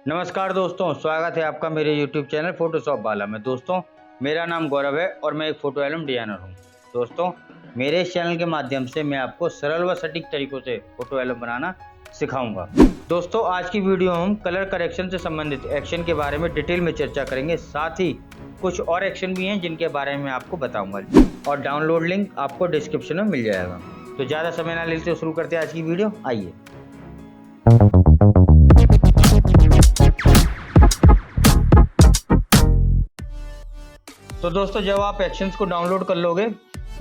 नमस्कार दोस्तों, स्वागत है आपका मेरे YouTube चैनल फोटोशॉप वाला में। दोस्तों, मेरा नाम गौरव है और मैं एक फ़ोटो एल्बम डिज़ाइनर हूँ। दोस्तों, मेरे इस चैनल के माध्यम से मैं आपको सरल व सटीक तरीक़ों से फ़ोटो एल्बम बनाना सिखाऊंगा। दोस्तों, आज की वीडियो में हम कलर करेक्शन से संबंधित एक्शन के बारे में डिटेल में चर्चा करेंगे। साथ ही कुछ और एक्शन भी हैं जिनके बारे में आपको बताऊँगा और डाउनलोड लिंक आपको डिस्क्रिप्शन में मिल जाएगा। तो ज़्यादा समय ना लेते शुरू करते हैं आज की वीडियो। आइए। तो दोस्तों, जब आप एक्शंस को डाउनलोड कर लोगे,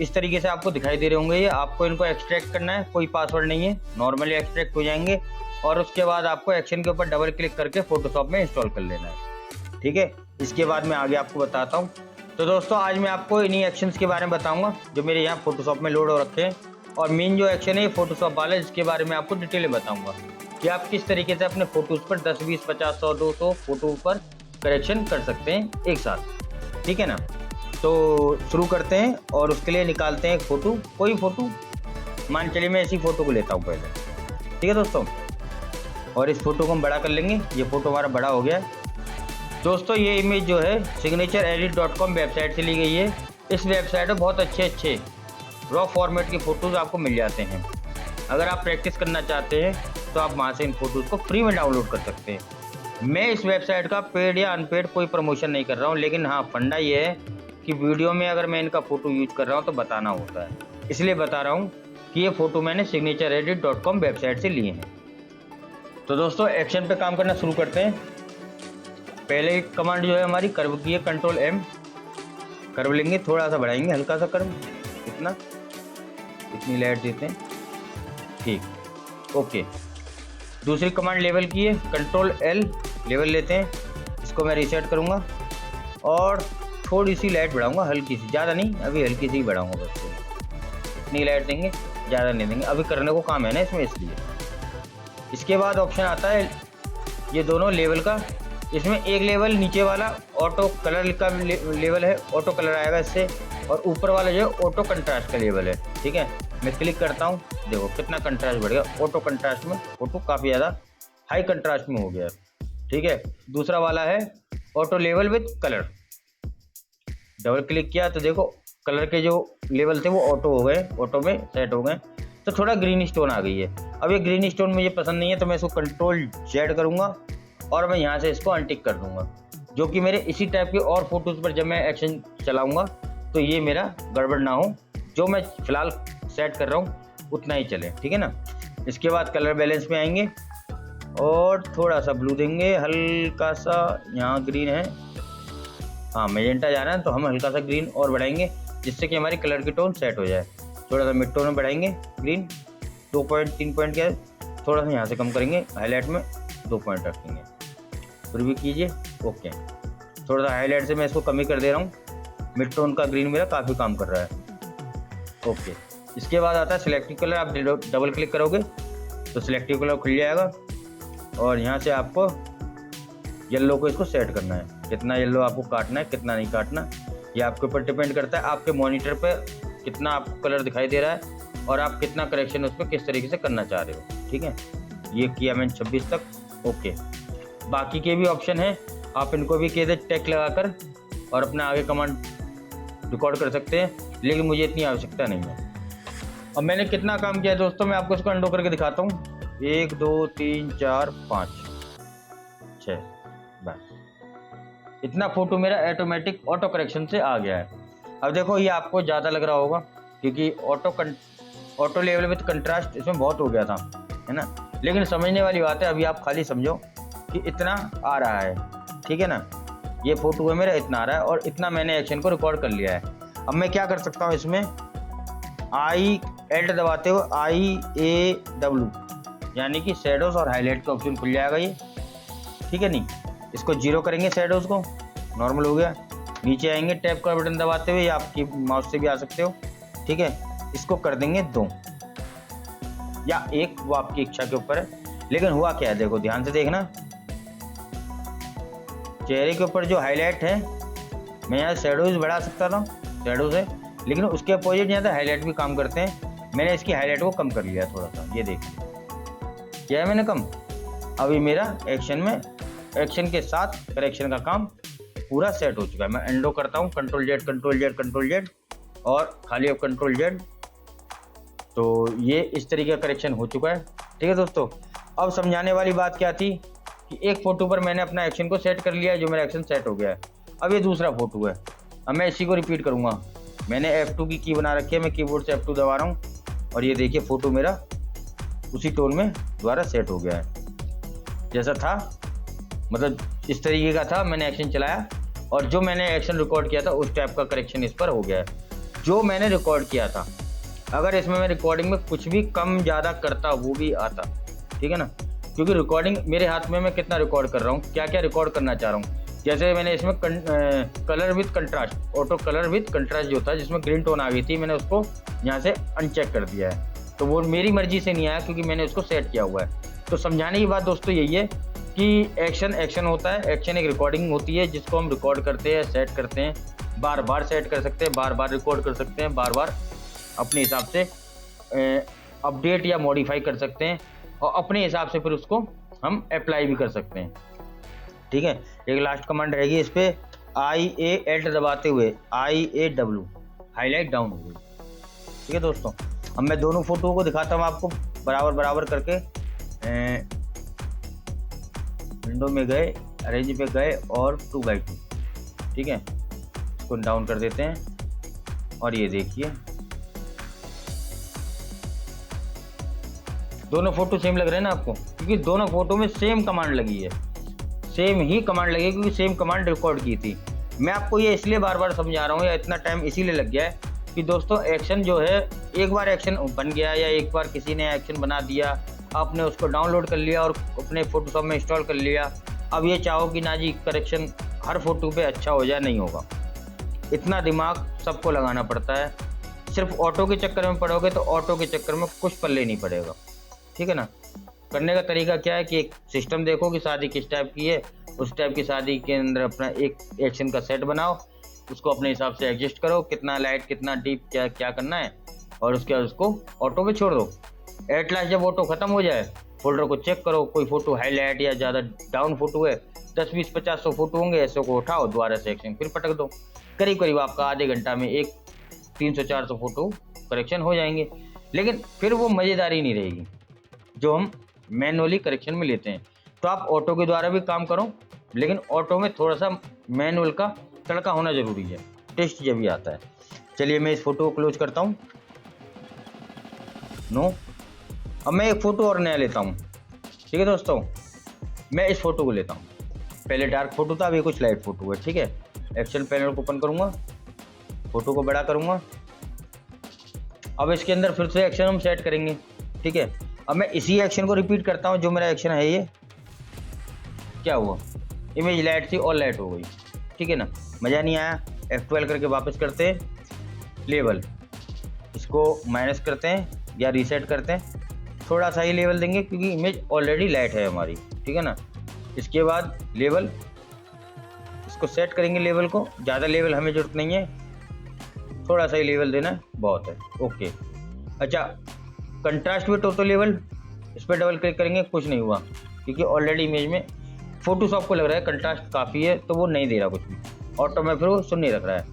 इस तरीके से आपको दिखाई दे रहे होंगे। ये आपको इनको एक्सट्रैक्ट करना है, कोई पासवर्ड नहीं है, नॉर्मली एक्सट्रैक्ट हो जाएंगे। और उसके बाद आपको एक्शन के ऊपर डबल क्लिक करके फोटोशॉप में इंस्टॉल कर लेना है। ठीक है, इसके बाद मैं आगे आपको बताता हूँ। तो दोस्तों, आज मैं आपको इन्हीं एक्शंस के बारे में बताऊँगा जो मेरे यहाँ फोटोशॉप में लोड हो रखे हैं। और मेन जो एक्शन है ये फोटोशॉप वाला है, जिसके बारे में आपको डिटेल में बताऊँगा कि आप किस तरीके से अपने फोटोज़ पर 10, 20, 50, 100, 200 फोटो पर करेक्शन कर सकते हैं एक साथ। ठीक है ना। तो शुरू करते हैं और उसके लिए निकालते हैं एक फ़ोटो, कोई फ़ोटो। मान चलिए मैं इसी फ़ोटो को लेता हूँ पहले। ठीक है दोस्तों, और इस फ़ोटो को हम बड़ा कर लेंगे। ये फ़ोटो हमारा बड़ा हो गया है। दोस्तों, ये इमेज जो है signatureedit.com वेबसाइट से ली गई है। इस वेबसाइट में बहुत अच्छे रॉ फॉर्मेट की फ़ोटोज़ आपको मिल जाते हैं। अगर आप प्रैक्टिस करना चाहते हैं तो आप वहाँ से इन फ़ोटोज़ को फ्री में डाउनलोड कर सकते हैं। मैं इस वेबसाइट का पेड या अनपेड कोई प्रमोशन नहीं कर रहा हूँ, लेकिन हाँ, फंडा ये है कि वीडियो में अगर मैं इनका फ़ोटो यूज कर रहा हूँ तो बताना होता है। इसलिए बता रहा हूँ कि ये फ़ोटो मैंने signatureedit.com वेबसाइट से लिए हैं। तो दोस्तों, एक्शन पे काम करना शुरू करते हैं। पहले कमांड जो है हमारी कर्व की है, कंट्रोल M। कर्व लेंगे, थोड़ा सा बढ़ाएंगे, हल्का सा कर्व, इतनी लाइट देते हैं। ठीक, ओके। दूसरी कमांड लेवल की है, कंट्रोल L, लेवल लेते हैं। इसको मैं रीसेट करूँगा और थोड़ी सी लाइट बढ़ाऊंगा, हल्की सी, ज़्यादा नहीं, अभी हल्की सी बढ़ाऊंगा बस। इतनी लाइट देंगे, ज़्यादा नहीं देंगे, अभी करने को काम है ना इसमें, इसलिए। इसके बाद ऑप्शन आता है ये दोनों लेवल का। इसमें एक लेवल नीचे वाला ऑटो कलर का लेवल है, ऑटो कलर आएगा इससे। और ऊपर वाला जो है ऑटो कंट्रास्ट का लेवल है। ठीक है, मैं क्लिक करता हूँ, देखो कितना कंट्रास्ट बढ़ गया। ऑटो कंट्रास्ट में फोटो काफ़ी ज़्यादा हाई कंट्रास्ट में हो गया। ठीक है, दूसरा वाला है auto level with colour. Double click किया तो देखो कलर के जो लेवल थे वो ऑटो हो गए, ऑटो में सेट हो गए। तो थोड़ा ग्रीन स्टोन आ गई है। अब ये ग्रीन स्टोन मुझे पसंद नहीं है, तो मैं इसको कंट्रोल Z करूँगा और मैं यहाँ से इसको अनटिक कर दूँगा। जो कि मेरे इसी टाइप के और फोटोज़ पर जब मैं एक्शन चलाऊँगा तो ये मेरा गड़बड़ ना हो। जो मैं फ़िलहाल सेट कर रहा हूँ उतना ही चले। ठीक है ना। इसके बाद कलर बैलेंस में आएंगे और थोड़ा सा ब्लू देंगे, हल्का सा, यहाँ ग्रीन है, हाँ मैजेंटा जा रहा है, तो हम हल्का सा ग्रीन और बढ़ाएंगे जिससे कि हमारी कलर की टोन सेट हो जाए। थोड़ा सा मिड टोन में बढ़ाएंगे ग्रीन, 2 पॉइंट 3 पॉइंट के, थोड़ा सा यहाँ से कम करेंगे, हाईलाइट में 2 पॉइंट रखेंगे। फिर भी कीजिए, ओके। थोड़ा सा हाईलाइट से मैं इसको कमी कर दे रहा हूँ। मिड टोन का ग्रीन मेरा काफ़ी काम कर रहा है, ओके। इसके बाद आता है सिलेक्टिव कलर। आप डबल क्लिक करोगे तो सिलेक्टिव कलर खुल जाएगा और यहाँ से आपको येलो को इसको सेट करना है। कितना येलो आपको काटना है, कितना नहीं काटना, ये आपके ऊपर डिपेंड करता है। आपके मॉनिटर पे कितना आपको कलर दिखाई दे रहा है और आप कितना करेक्शन उस पर किस तरीके से करना चाह रहे हो। ठीक है, ये किया मैंने 26 तक, ओके। बाकी के भी ऑप्शन है, आप इनको भी कह दे टेक लगाकर और अपना आगे कमांड रिकॉर्ड कर सकते हैं, लेकिन मुझे इतनी आवश्यकता नहीं है। अब मैंने कितना काम किया है दोस्तों, मैं आपको इसको अंडो करके दिखाता हूँ। 1 2 3 4 5 6, बस इतना फोटो मेरा ऑटोमेटिक ऑटो करेक्शन से आ गया है। अब देखो ये आपको ज़्यादा लग रहा होगा क्योंकि ऑटो लेवल विथ कंट्रास्ट इसमें बहुत हो गया था, है ना। लेकिन समझने वाली बात है, अभी आप खाली समझो कि इतना आ रहा है। ठीक है ना, ये फोटो है मेरा, इतना आ रहा है और इतना मैंने एक्शन को रिकॉर्ड कर लिया है। अब मैं क्या कर सकता हूँ, इसमें Alt दबाते हुए IAW यानी कि शेडोज और हाईलाइट का ऑप्शन खुल जाएगा ये। ठीक है, नहीं इसको 0 करेंगे, शेडोज को नॉर्मल हो गया। नीचे आएंगे, टैप का बटन दबाते हुए, या आपकी माउस से भी आ सकते हो। ठीक है, इसको कर देंगे 2 या 1, वो आपकी इच्छा के ऊपर है। लेकिन हुआ क्या है, देखो ध्यान से देखना, चेहरे के ऊपर जो हाईलाइट है, मैं यहाँ शेडोज बढ़ा सकता था शेडो से, लेकिन उसके अपोजिट यहाँ से हाईलाइट भी काम करते हैं। मैंने इसकी हाईलाइट को कम कर लिया थोड़ा सा, ये देखिए क्या है मैंने कम। अभी मेरा एक्शन में एक्शन के साथ करेक्शन का काम पूरा सेट हो चुका है। मैं एंडो करता हूँ, control Z control Z control Z और खाली अब कंट्रोल जेड। तो ये इस तरीके का करेक्शन हो चुका है। ठीक है दोस्तों, अब समझाने वाली बात क्या थी कि एक फ़ोटो पर मैंने अपना एक्शन को सेट कर लिया है, जो मेरा एक्शन सेट हो गया है। अब ये दूसरा फ़ोटो है, अब मैं इसी को रिपीट करूँगा। मैंने F2 की बना रखी है, मैं कीबोर्ड से F2 दबा रहा हूँ और ये देखिए फ़ोटो मेरा उसी टोन में दोबारा सेट हो गया है जैसा था, मतलब इस तरीके का था। मैंने एक्शन चलाया और जो मैंने एक्शन रिकॉर्ड किया था उस टाइप का करेक्शन इस पर हो गया है जो मैंने रिकॉर्ड किया था। अगर इसमें मैं रिकॉर्डिंग में कुछ भी कम ज़्यादा करता वो भी आता, ठीक है ना, क्योंकि रिकॉर्डिंग मेरे हाथ में, मैं कितना रिकॉर्ड कर रहा हूँ, क्या क्या रिकॉर्ड करना चाह रहा हूँ। जैसे मैंने इसमें colour with contrast, auto colour with contrast जो था जिसमें ग्रीन टोन आ गई थी, मैंने उसको यहाँ से अनचेक कर दिया है। तो वो मेरी मर्जी से नहीं आया क्योंकि मैंने उसको सेट किया हुआ है। तो समझाने की बात दोस्तों यही है कि एक्शन होता है, एक्शन एक रिकॉर्डिंग होती है जिसको हम रिकॉर्ड करते हैं, सेट करते हैं, बार बार सेट कर सकते हैं, बार बार रिकॉर्ड कर सकते हैं, बार बार अपने हिसाब से अपडेट या मॉडिफाई कर सकते हैं और अपने हिसाब से फिर उसको हम अप्लाई भी कर सकते हैं। ठीक है, एक लास्ट कमांड रहेगी इस पर, IA दबाते हुए IAW हाईलाइट डाउन हो गई। ठीक है दोस्तों, अब मैं दोनों फोटो को दिखाता हूँ आपको बराबर बराबर करके। विंडो में गए, अरेंज पे गए और 2x2। ठीक है, इसको डाउन कर देते हैं और ये देखिए दोनों फोटो सेम लग रहे हैं ना आपको, क्योंकि दोनों फोटो में सेम कमांड लगी है, सेम ही कमांड लगी है क्योंकि सेम कमांड रिकॉर्ड की थी। मैं आपको ये इसलिए बार बार समझा रहा हूँ या इतना टाइम इसीलिए लग गया है कि दोस्तों एक्शन जो है, एक बार एक्शन बन गया या एक बार किसी ने एक्शन बना दिया, आपने उसको डाउनलोड कर लिया और अपने फोटोशॉप में इंस्टॉल कर लिया। अब ये चाहो कि ना जी करेक्शन हर फोटो पे अच्छा हो जाए, नहीं होगा। इतना दिमाग सबको लगाना पड़ता है। सिर्फ ऑटो के चक्कर में पड़ोगे तो ऑटो के चक्कर में कुछ पल्ले नहीं पड़ेगा। ठीक है ना, करने का तरीका क्या है कि एक सिस्टम देखो कि शादी किस टाइप की है, उस टाइप की शादी के अंदर अपना एक एक्शन का सेट बनाओ, उसको अपने हिसाब से एडजस्ट करो, कितना लाइट कितना डीप क्या क्या करना है, और उसके बाद उसको ऑटो पे छोड़ दो। एट लास्ट जब ऑटो खत्म हो जाए, फोल्डर को चेक करो, कोई फोटो हाईलाइट या ज़्यादा डाउन फोटो है, 10 20 50 100 फोटो होंगे, ऐसे को उठाओ, दोबारा से एक्शन फिर पटक दो। करीब करीब आपका आधे घंटा में एक 300-400 फोटो करेक्शन हो जाएंगे। लेकिन फिर वो मज़ेदारी नहीं रहेगी जो हम मैनुअली करेक्शन में लेते हैं। तो आप ऑटो के द्वारा भी काम करो, लेकिन ऑटो में थोड़ा सा मैनुअल का तड़का होना ज़रूरी है, टेस्ट जब भी आता है। चलिए मैं इस फोटो को क्लोज करता हूँ। नो, अब मैं एक फ़ोटो और नया लेता हूँ। ठीक है दोस्तों, मैं इस फोटो को लेता हूँ। पहले डार्क फोटो था, अभी कुछ लाइट फोटो है। ठीक है, एक्शन पैनल को ओपन करूँगा, फोटो को बड़ा करूँगा। अब इसके अंदर फिर से एक्शन हम सेट करेंगे। ठीक है, अब मैं इसी एक्शन को रिपीट करता हूँ। जो मेरा एक्शन है ये क्या हुआ, इमेज लाइट थी और लाइट हो गई। ठीक है ना, मज़ा नहीं आया। F12 करके वापस करते हैं, लेवल इसको माइनस करते हैं या रीसेट करते हैं, थोड़ा सा ही लेवल देंगे क्योंकि इमेज ऑलरेडी लाइट है हमारी। ठीक है ना, इसके बाद लेवल, इसको सेट करेंगे लेवल को, ज़्यादा लेवल हमें ज़रूरत नहीं है, थोड़ा सा ही लेवल देना बहुत है। ओके, अच्छा कंट्रास्ट विद ऑटो लेवल, इस पर डबल क्लिक करेंगे, कुछ नहीं हुआ क्योंकि ऑलरेडी इमेज में फोटोशॉप को लग रहा है कंट्रास्ट काफ़ी है, तो वो नहीं दे रहा कुछ भी। ऑटो में फिर वो सुन नहीं रख रहा है।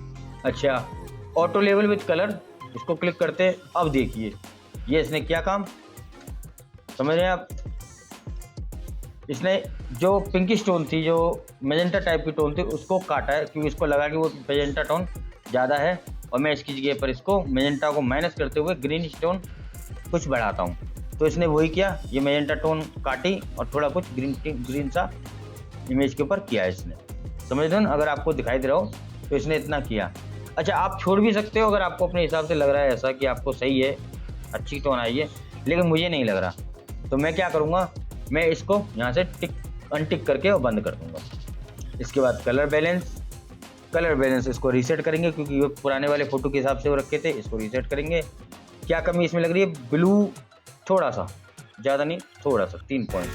अच्छा, ऑटो लेवल विद कलर, इसको क्लिक करते हैं। अब देखिए ये इसने क्या काम, समझ रहे हैं आप, इसने जो पिंकिश टोन थी, जो मेजेंटा टाइप की टोन थी, उसको काटा है क्योंकि इसको लगा कि वो मेजेंटा टोन ज़्यादा है और मैं इसकी जगह पर इसको मेजेंटा को माइनस करते हुए ग्रीन टोन कुछ बढ़ाता हूँ। तो इसने वही किया, ये मेजेंटा टोन काटी और थोड़ा कुछ ग्रीन सा इमेज के ऊपर किया है इसने। समझ रहे हो, अगर आपको दिखाई दे रहा हो तो इसने इतना किया। अच्छा, आप छोड़ भी सकते हो अगर आपको अपने हिसाब से लग रहा है ऐसा कि आपको सही है, अच्छी टोन आई है, लेकिन मुझे नहीं लग रहा। तो मैं क्या करूँगा, मैं इसको यहाँ से अनटिक करके और बंद कर दूँगा। इसके बाद कलर बैलेंस इसको रीसेट करेंगे क्योंकि ये पुराने वाले फ़ोटो के हिसाब से वो रखे थे, इसको रीसेट करेंगे। क्या कमी इसमें लग रही है, ब्लू थोड़ा सा, ज़्यादा नहीं, थोड़ा सा 3 पॉइंट,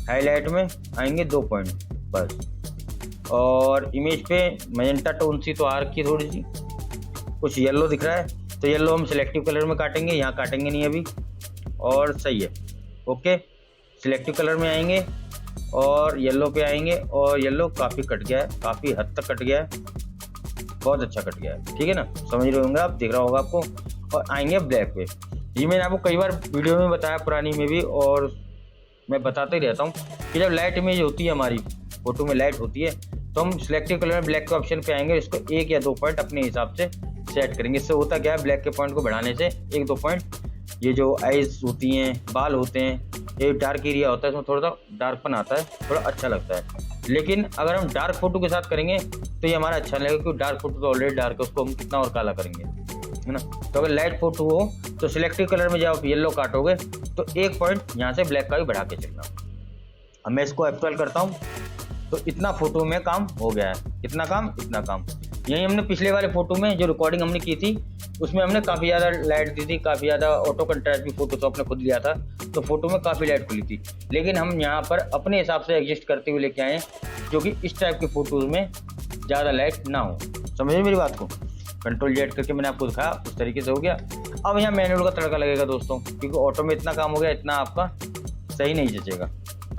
हाईलाइट में आएंगे 2 पॉइंट बस, और इमेज पे मैजेंटा टोन सी तो आ रखी है थोड़ी सी, कुछ येलो दिख रहा है, तो येलो हम सिलेक्टिव कलर में काटेंगे, यहाँ काटेंगे नहीं अभी, और सही है। ओके, सिलेक्टिव कलर में आएंगे, और येलो पे आएंगे और येलो काफ़ी कट गया है, काफ़ी हद तक कट गया है, बहुत अच्छा कट गया है, ठीक है ना, समझ रहे होंगे आप, दिख रहा होगा आपको। और आएंगे ब्लैक पे। ये मैंने आपको कई बार वीडियो में बताया, पुरानी में भी, और मैं बताते ही रहता हूँ कि जब लाइट इमेज होती है, हमारी फोटो में लाइट होती है, तो हम सिलेक्टिव कलर में ब्लैक के ऑप्शन पे आएंगे, इसको 1 या 2 पॉइंट अपने हिसाब से सेट करेंगे। इससे होता क्या है, ब्लैक के पॉइंट को बढ़ाने से 1-2 पॉइंट, ये जो आइज होती हैं, बाल होते हैं, ये डार्क एरिया होता है, इसमें थोड़ा सा डार्कपन आता है, थोड़ा अच्छा लगता है। लेकिन अगर हम डार्क फोटो के साथ करेंगे तो ये हमारा अच्छा नहीं लगेगा, क्योंकि डार्क फोटो तो ऑलरेडी डार्क है, उसको हम कितना और काला करेंगे, है ना। तो अगर लाइट फोटो हो तो सिलेक्टिव कलर में जब आप येलो काटोगे तो 1 पॉइंट यहाँ से ब्लैक का भी बढ़ा के चलना। अब मैं इसको F12 करता हूँ, तो इतना फोटो में काम हो गया है। कितना काम? इतना काम। यही हमने पिछले वाले फोटो में जो रिकॉर्डिंग हमने की थी, उसमें हमने काफ़ी ज़्यादा लाइट दी थी, काफ़ी ज़्यादा ऑटो कंट्रास्ट भी फोटोशॉप ने खुद लिया था, तो फोटो में काफ़ी लाइट खुली थी। लेकिन हम यहाँ पर अपने हिसाब से एडजस्ट करते हुए लेके आए, जो कि इस टाइप के फोटोज़ में ज़्यादा लाइट ना हो। समझिए मेरी बात को। कंट्रोल Z करके मैंने आपको दिखाया, उस तरीके से हो गया। अब यहाँ मैनुअल का तड़का लगेगा दोस्तों, क्योंकि ऑटो में इतना काम हो गया, इतना आपका सही नहीं जचेगा।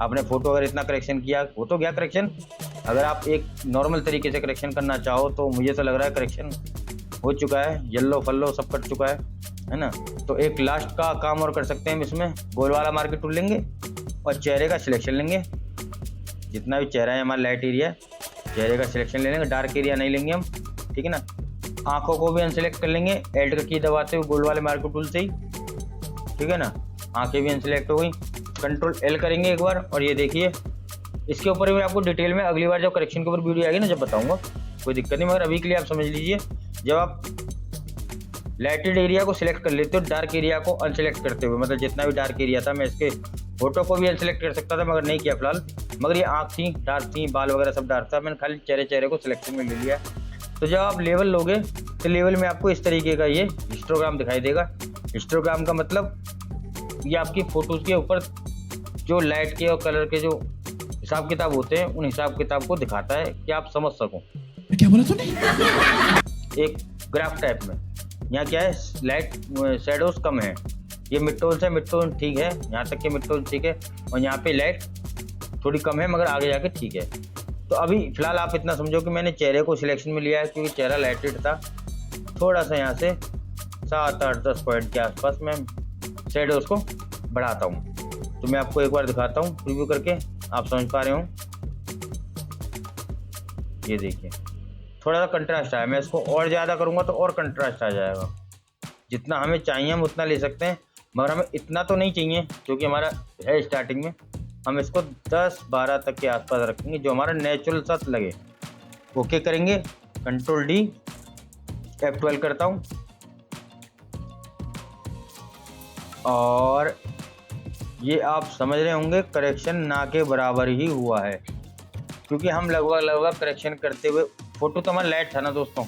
आपने फोटो अगर इतना करेक्शन किया, हो तो गया करेक्शन। अगर आप एक नॉर्मल तरीके से करेक्शन करना चाहो तो मुझे तो लग रहा है करेक्शन हो चुका है, येलो फल्लो सब कट चुका है ना। तो एक लास्ट का काम और कर सकते हैं हम इसमें, गोल वाला मार्केट टूल लेंगे और चेहरे का सिलेक्शन लेंगे। जितना भी चेहरा है हमारा लाइट एरिया, चेहरे का सिलेक्शन ले लेंगे, डार्क एरिया नहीं लेंगे हम, ठीक है ना। आंखों को भी अनसेलेक्ट कर लेंगे एल्ट का की दबाते हुए गोल वाले मार्केट टूल से ही, ठीक है ना। आंखें भी अनसेलेक्ट हो गई, कंट्रोल L करेंगे एक बार, और ये देखिए इसके ऊपर भी आपको डिटेल में अगली बार जब करेक्शन के ऊपर वीडियो आएगी ना, जब बताऊंगा, कोई दिक्कत नहीं। मगर अभी के लिए आप समझ लीजिए, जब आप लाइटेड एरिया को सिलेक्ट कर लेते हो, डार्क एरिया को अनसेलेक्ट करते हुए, मतलब जितना भी डार्क एरिया था, मैं इसके फोटो को भी अनसेलेक्ट कर सकता था मगर नहीं किया फिलहाल। मगर ये आँख थी डार्क थी, बाल वगैरह सब डार्क था, मैंने खाली चेहरे को सिलेक्शन में ले लिया। तो जब आप लेवल लोगे तो लेवल में आपको इस तरीके का ये हिस्टोग्राम दिखाई देगा। हिस्टोग्राम का मतलब ये आपकी फोटोज़ के ऊपर जो लाइट के और कलर के जो हिसाब किताब होते हैं, उन हिसाब किताब को दिखाता है कि आप समझ सको। क्या बोला तूने? एक ग्राफ टाइप में। यहाँ क्या है, लाइट शेडोज कम है, ये मिड टोन से मिड टोन ठीक है, यहाँ तक के मिड टोन ठीक है, और यहाँ पे लाइट थोड़ी कम है मगर आगे जाके ठीक है। तो अभी फिलहाल आप इतना समझो कि मैंने चेहरे को सिलेक्शन में लिया है, क्योंकि चेहरा लाइटेड था। थोड़ा सा यहाँ से 7-8-10 पॉइंट के आसपास मैं शेडोज को बढ़ाता हूँ। तो मैं आपको एक बार दिखाता हूँ प्रीव्यू करके, आप समझ पा रहे हो। ये देखिए थोड़ा सा कंट्रास्ट आया, मैं इसको और ज़्यादा करूँगा तो और कंट्रास्ट आ जाएगा। जितना हमें चाहिए हम उतना ले सकते हैं, मगर हमें इतना तो नहीं चाहिए क्योंकि हमारा है स्टार्टिंग में। हम इसको 10-12 तक के आसपास रखेंगे, जो हमारा नेचुरल सा लगे। ओके करेंगे, कंट्रोल D, F12 करता हूँ, और ये आप समझ रहे होंगे करेक्शन ना के बराबर ही हुआ है, क्योंकि हम लगभग करेक्शन करते हुए, फोटो तो हमारा लाइट था ना दोस्तों,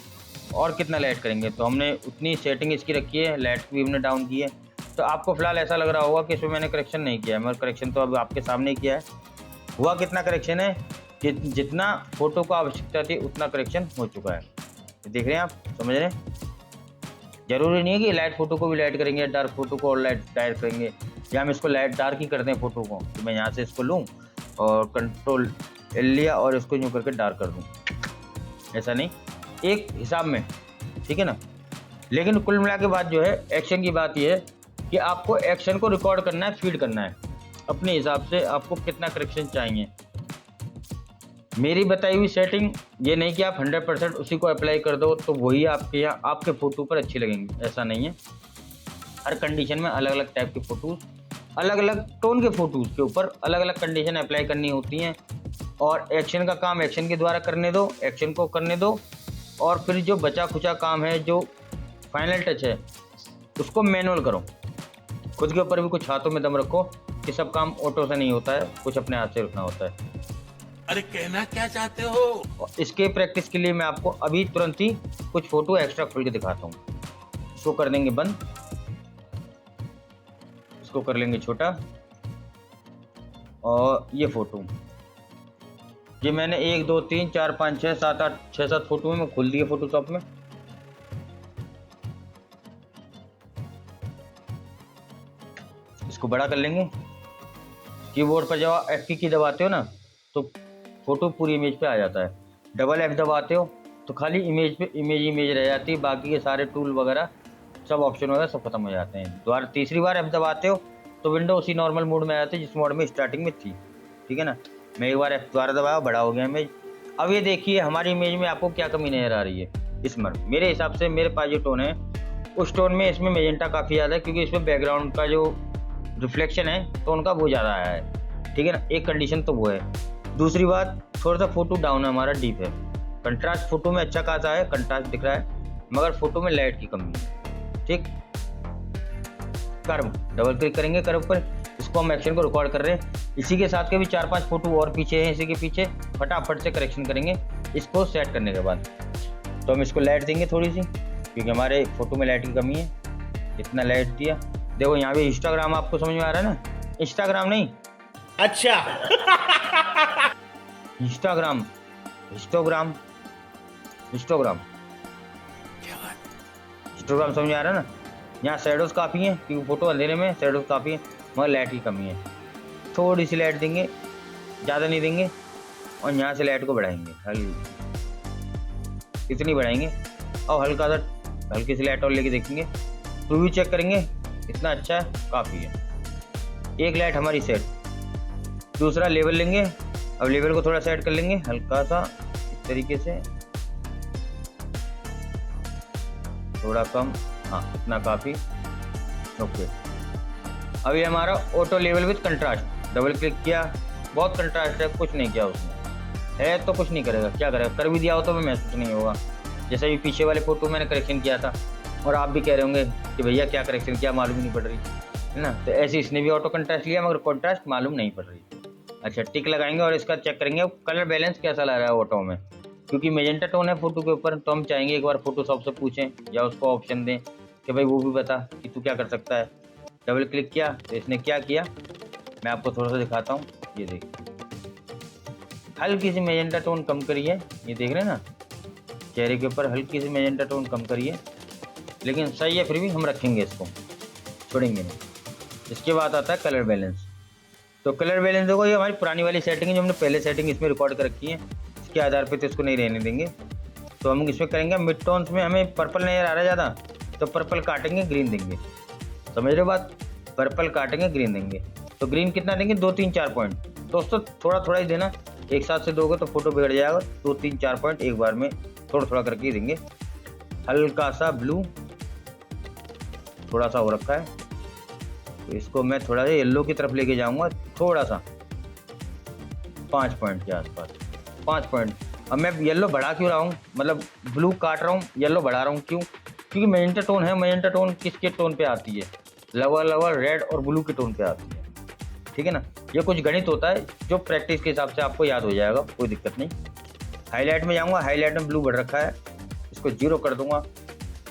और कितना लाइट करेंगे, तो हमने उतनी सेटिंग इसकी रखी है, लाइट भी हमने डाउन की है। तो आपको फिलहाल ऐसा लग रहा होगा कि इसमें मैंने करेक्शन नहीं किया है, मगर करेक्शन तो अब आपके सामने ही किया है। हुआ कितना करेक्शन है कि जितना फोटो को आवश्यकता थी उतना करेक्शन हो चुका है। देख रहे हैं आप, समझ रहे हैं। जरूरी नहीं है कि लाइट फोटो को भी लाइट करेंगे, डार्क फोटो को और लाइट डार्क करेंगे, या हम इसको लाइट डार्क ही करते हैं फोटो को। तो मैं यहाँ से इसको लूँ और कंट्रोल L लिया और इसको यूँ करके डार्क कर दूँ, ऐसा नहीं, एक हिसाब में, ठीक है ना। लेकिन कुल मिला के बात जो है, एक्शन की बात यह है कि आपको एक्शन को रिकॉर्ड करना है, फीड करना है अपने हिसाब से, आपको कितना करेक्शन चाहिए। मेरी बताई हुई सेटिंग ये नहीं कि आप 100% उसी को अप्लाई कर दो तो वही आपके यहाँ आपके फ़ोटो पर अच्छी लगेंगी, ऐसा नहीं है। हर कंडीशन में अलग अलग टाइप के फ़ोटोज़, अलग अलग टोन के फ़ोटोज़ के ऊपर अलग अलग कंडीशन अप्लाई करनी होती हैं। और एक्शन का काम एक्शन के द्वारा करने दो, एक्शन को करने दो, और फिर जो बचा खुचा काम है, जो फाइनल टच है, उसको मैनुअल करो। खुद के ऊपर भी कुछ हाथों में दम रखो कि सब काम ऑटो से नहीं होता है, कुछ अपने हाथ से रखना होता है। अरे कहना क्या चाहते हो? इसके प्रैक्टिस के लिए मैं आपको अभी तुरंत ही कुछ फ़ोटो एक्स्ट्रा खोल के दिखाता हूँ। इसको कर देंगे बंद, इसको कर लेंगे छोटा, और ये फ़ोटो ये मैंने 1 2 3 4 5 6 7 8 6 7 फोटो में खोल दिए फोटोशॉप में। इसको बड़ा कर लेंगे, कीबोर्ड पर जब F की दबाते हो ना तो फोटो पूरी इमेज पे आ जाता है, डबल F दबाते हो तो खाली इमेज पे इमेज रह जाती है, बाकी के सारे टूल वगैरह सब ऑप्शन वगैरह सब खत्म हो जाते हैं। दोबारा तीसरी बार F दबाते हो तो विंडो उसी नॉर्मल मोड में आ जाती है जिस मोड में स्टार्टिंग में थी, ठीक है ना। मैं एक बार F दोबारा दबाया, बड़ा हो गया इमेज। अब ये देखिए हमारी इमेज में आपको क्या कमी नजर आ रही है। इसमें मेरे हिसाब से मेरे पास जो टोन है उस टोन में इसमें मेजेंटा काफ़ी ज़्यादा है, क्योंकि इसमें बैकग्राउंड का जो रिफ्लेक्शन है टोन का वो ज़्यादा आया है, ठीक है ना। एक कंडीशन तो वो है। दूसरी बात, थोड़ा सा फोटो डाउन है हमारा, डीप है। कंट्रास्ट फोटो में अच्छा खासा है, कंट्रास्ट दिख रहा है, मगर फोटो में लाइट की कमी है, ठीक। कर्व, डबल क्लिक करेंगे कर्व पर, इसको हम एक्शन को रिकॉर्ड कर रहे हैं। इसी के साथ के भी 4-5 फोटो और पीछे हैं, इसी के पीछे फटाफट से करेक्शन करेंगे इसको सेट करने के बाद। तो हम इसको लाइट देंगे थोड़ी सी, क्योंकि हमारे फोटो में लाइट की कमी है। इतना लाइट दिया, देखो यहाँ पे इंस्टाग्राम आपको समझ में आ रहा है ना, इंस्टाग्राम नहीं, अच्छा इंस्टाग्राम, हिस्टोग्राम, हिस्टोग्राम, हिस्टोग्राम समझ में आ रहा है ना। यहाँ शेडोज काफ़ी हैं, क्योंकि फोटो अंधेरे में शेडोज काफ़ी है, मगर लाइट की कमी है। थोड़ी सी लाइट देंगे, ज़्यादा नहीं देंगे, और यहाँ से लाइट को बढ़ाएंगे, इतनी बढ़ाएंगे, और हल्का सा हल्की सी लाइट और लेके देखेंगे, प्रीव्यू चेक करेंगे, इतना अच्छा है, काफ़ी है। एक लाइट हमारी सेट। दूसरा लेवल लेंगे, अब लेवल को थोड़ा सेट कर लेंगे हल्का सा इस तरीके से, थोड़ा कम, हाँ इतना काफ़ी, ओके। अब ये हमारा auto level with contrast, double click किया, बहुत कंट्रास्ट है, कुछ नहीं किया उसने, है तो कुछ नहीं करेगा, क्या करेगा, कर भी दिया हो तो भी महसूस नहीं होगा। जैसे भी पीछे वाले फोटो मैंने करेक्शन किया था, और आप भी कह रहे होंगे कि भैया क्या करेक्शन किया, मालूम नहीं पड़ रही है ना। तो ऐसे इसने भी ऑटो कंट्रास्ट लिया, मगर कंट्रास्ट मालूम नहीं पड़ रही। अच्छा, टिक लगाएंगे और इसका चेक करेंगे कलर बैलेंस कैसा लग रहा है ऑटो में, क्योंकि मेजेंटा टोन है फोटो के ऊपर, तो हम चाहेंगे एक बार फोटोशॉप से पूछें या उसको ऑप्शन दें कि भाई वो भी बता कि तू क्या कर सकता है। डबल क्लिक किया तो इसने क्या किया, मैं आपको थोड़ा सा दिखाता हूँ। ये देखिए हल्की सी मेजेंटा टोन कम करी है, ये देख रहे हैं ना, चेहरे के ऊपर हल्की सी मेजेंटा टोन कम करी है, लेकिन सही है, फिर भी हम रखेंगे इसको, छोड़ेंगे नहीं। इसके बाद आता है कलर बैलेंस। तो कलर बैलेंस देखो, ये हमारी पुरानी वाली सेटिंग है जो हमने पहले सेटिंग इसमें रिकॉर्ड कर रखी है, इसके आधार पे तो इसको नहीं रहने देंगे। तो हम इसमें करेंगे मिड टोन्स में हमें पर्पल नजर आ रहा है ज़्यादा, तो पर्पल काटेंगे, ग्रीन देंगे, समझ रहे हो बात, पर्पल काटेंगे, ग्रीन देंगे। तो ग्रीन कितना देंगे, 2, 3, 4 पॉइंट। दोस्तों थोड़ा थोड़ा ही देना, एक साथ से दोगे तो फोटो बिगड़ जाएगा, 2, 3, 4 पॉइंट एक बार में थोड़ा थोड़ा करके ही देंगे। हल्का सा ब्लू थोड़ा सा हो रखा है, तो इसको मैं थोड़ा सा येलो की तरफ लेके जाऊंगा, थोड़ा सा 5 पॉइंट के आसपास, 5 पॉइंट। अब मैं येलो बढ़ा क्यों रहा हूँ, मतलब ब्लू काट रहा हूँ, येलो बढ़ा रहा हूँ, क्यों, क्योंकि मेजेंटा टोन है, मेजेंटा टोन किसके टोन पे आती है, लवर रेड और ब्लू के टोन पे आती है, ठीक है ना। ये कुछ गणित होता है जो प्रैक्टिस के हिसाब से आपको याद हो जाएगा, कोई दिक्कत नहीं। हाईलाइट में जाऊँगा, हाईलाइट में ब्लू बढ़ रखा है, इसको 0 कर दूंगा,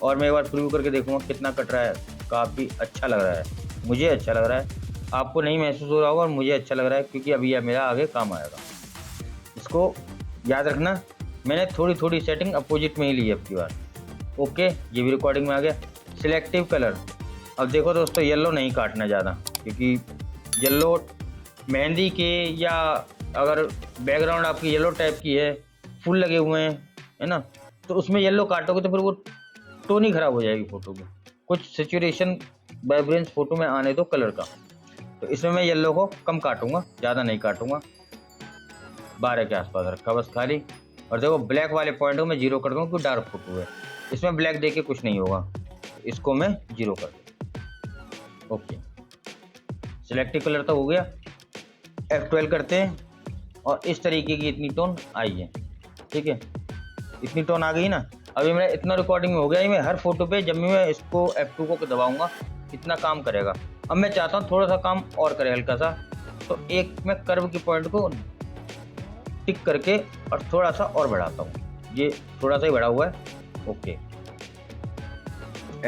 और मैं एक बार प्रीव्यू करके देखूंगा कितना कट रहा है। काफ़ी अच्छा लग रहा है, मुझे अच्छा लग रहा है, आपको नहीं महसूस हो रहा होगा, और मुझे अच्छा लग रहा है, क्योंकि अभी यह मेरा आगे काम आएगा। इसको याद रखना, मैंने थोड़ी थोड़ी सेटिंग अपोजिट में ही ली है अब की बार, ओके। ये भी रिकॉर्डिंग में आ गया। सिलेक्टिव कलर, अब देखो दोस्तों, येलो नहीं काटना ज़्यादा, क्योंकि येलो मेहंदी के, या अगर बैकग्राउंड आपकी येलो टाइप की है, फूल लगे हुए हैं, है ना, तो उसमें येलो काटोगे तो फिर वो टोन ही खराब हो जाएगी फोटो की। कुछ सिचुएशन वाइब्रेंस फोटो में आने दो कलर का, तो इसमें मैं येलो को कम काटूंगा, ज़्यादा नहीं काटूंगा, 12 के आसपास रखा बस खाली। और देखो ब्लैक वाले पॉइंट को मैं 0 कर दूँगा, क्योंकि डार्क फोटो है, इसमें ब्लैक देके कुछ नहीं होगा, इसको मैं 0 कर दूँ, ओके। सिलेक्टिव कलर तो हो गया, F12 करते हैं, और इस तरीके की इतनी टोन आई है, ठीक है, इतनी टोन आ गई ना। अभी मेरा इतना रिकॉर्डिंग हो गया, मैं हर फोटो पे जब मैं इसको F2 को दबाऊंगा इतना काम करेगा। अब मैं चाहता हूँ थोड़ा सा काम और करे हल्का सा, तो एक मैं कर्व की पॉइंट को टिक करके और थोड़ा सा और बढ़ाता हूँ, ये थोड़ा सा ही बढ़ा हुआ है, ओके।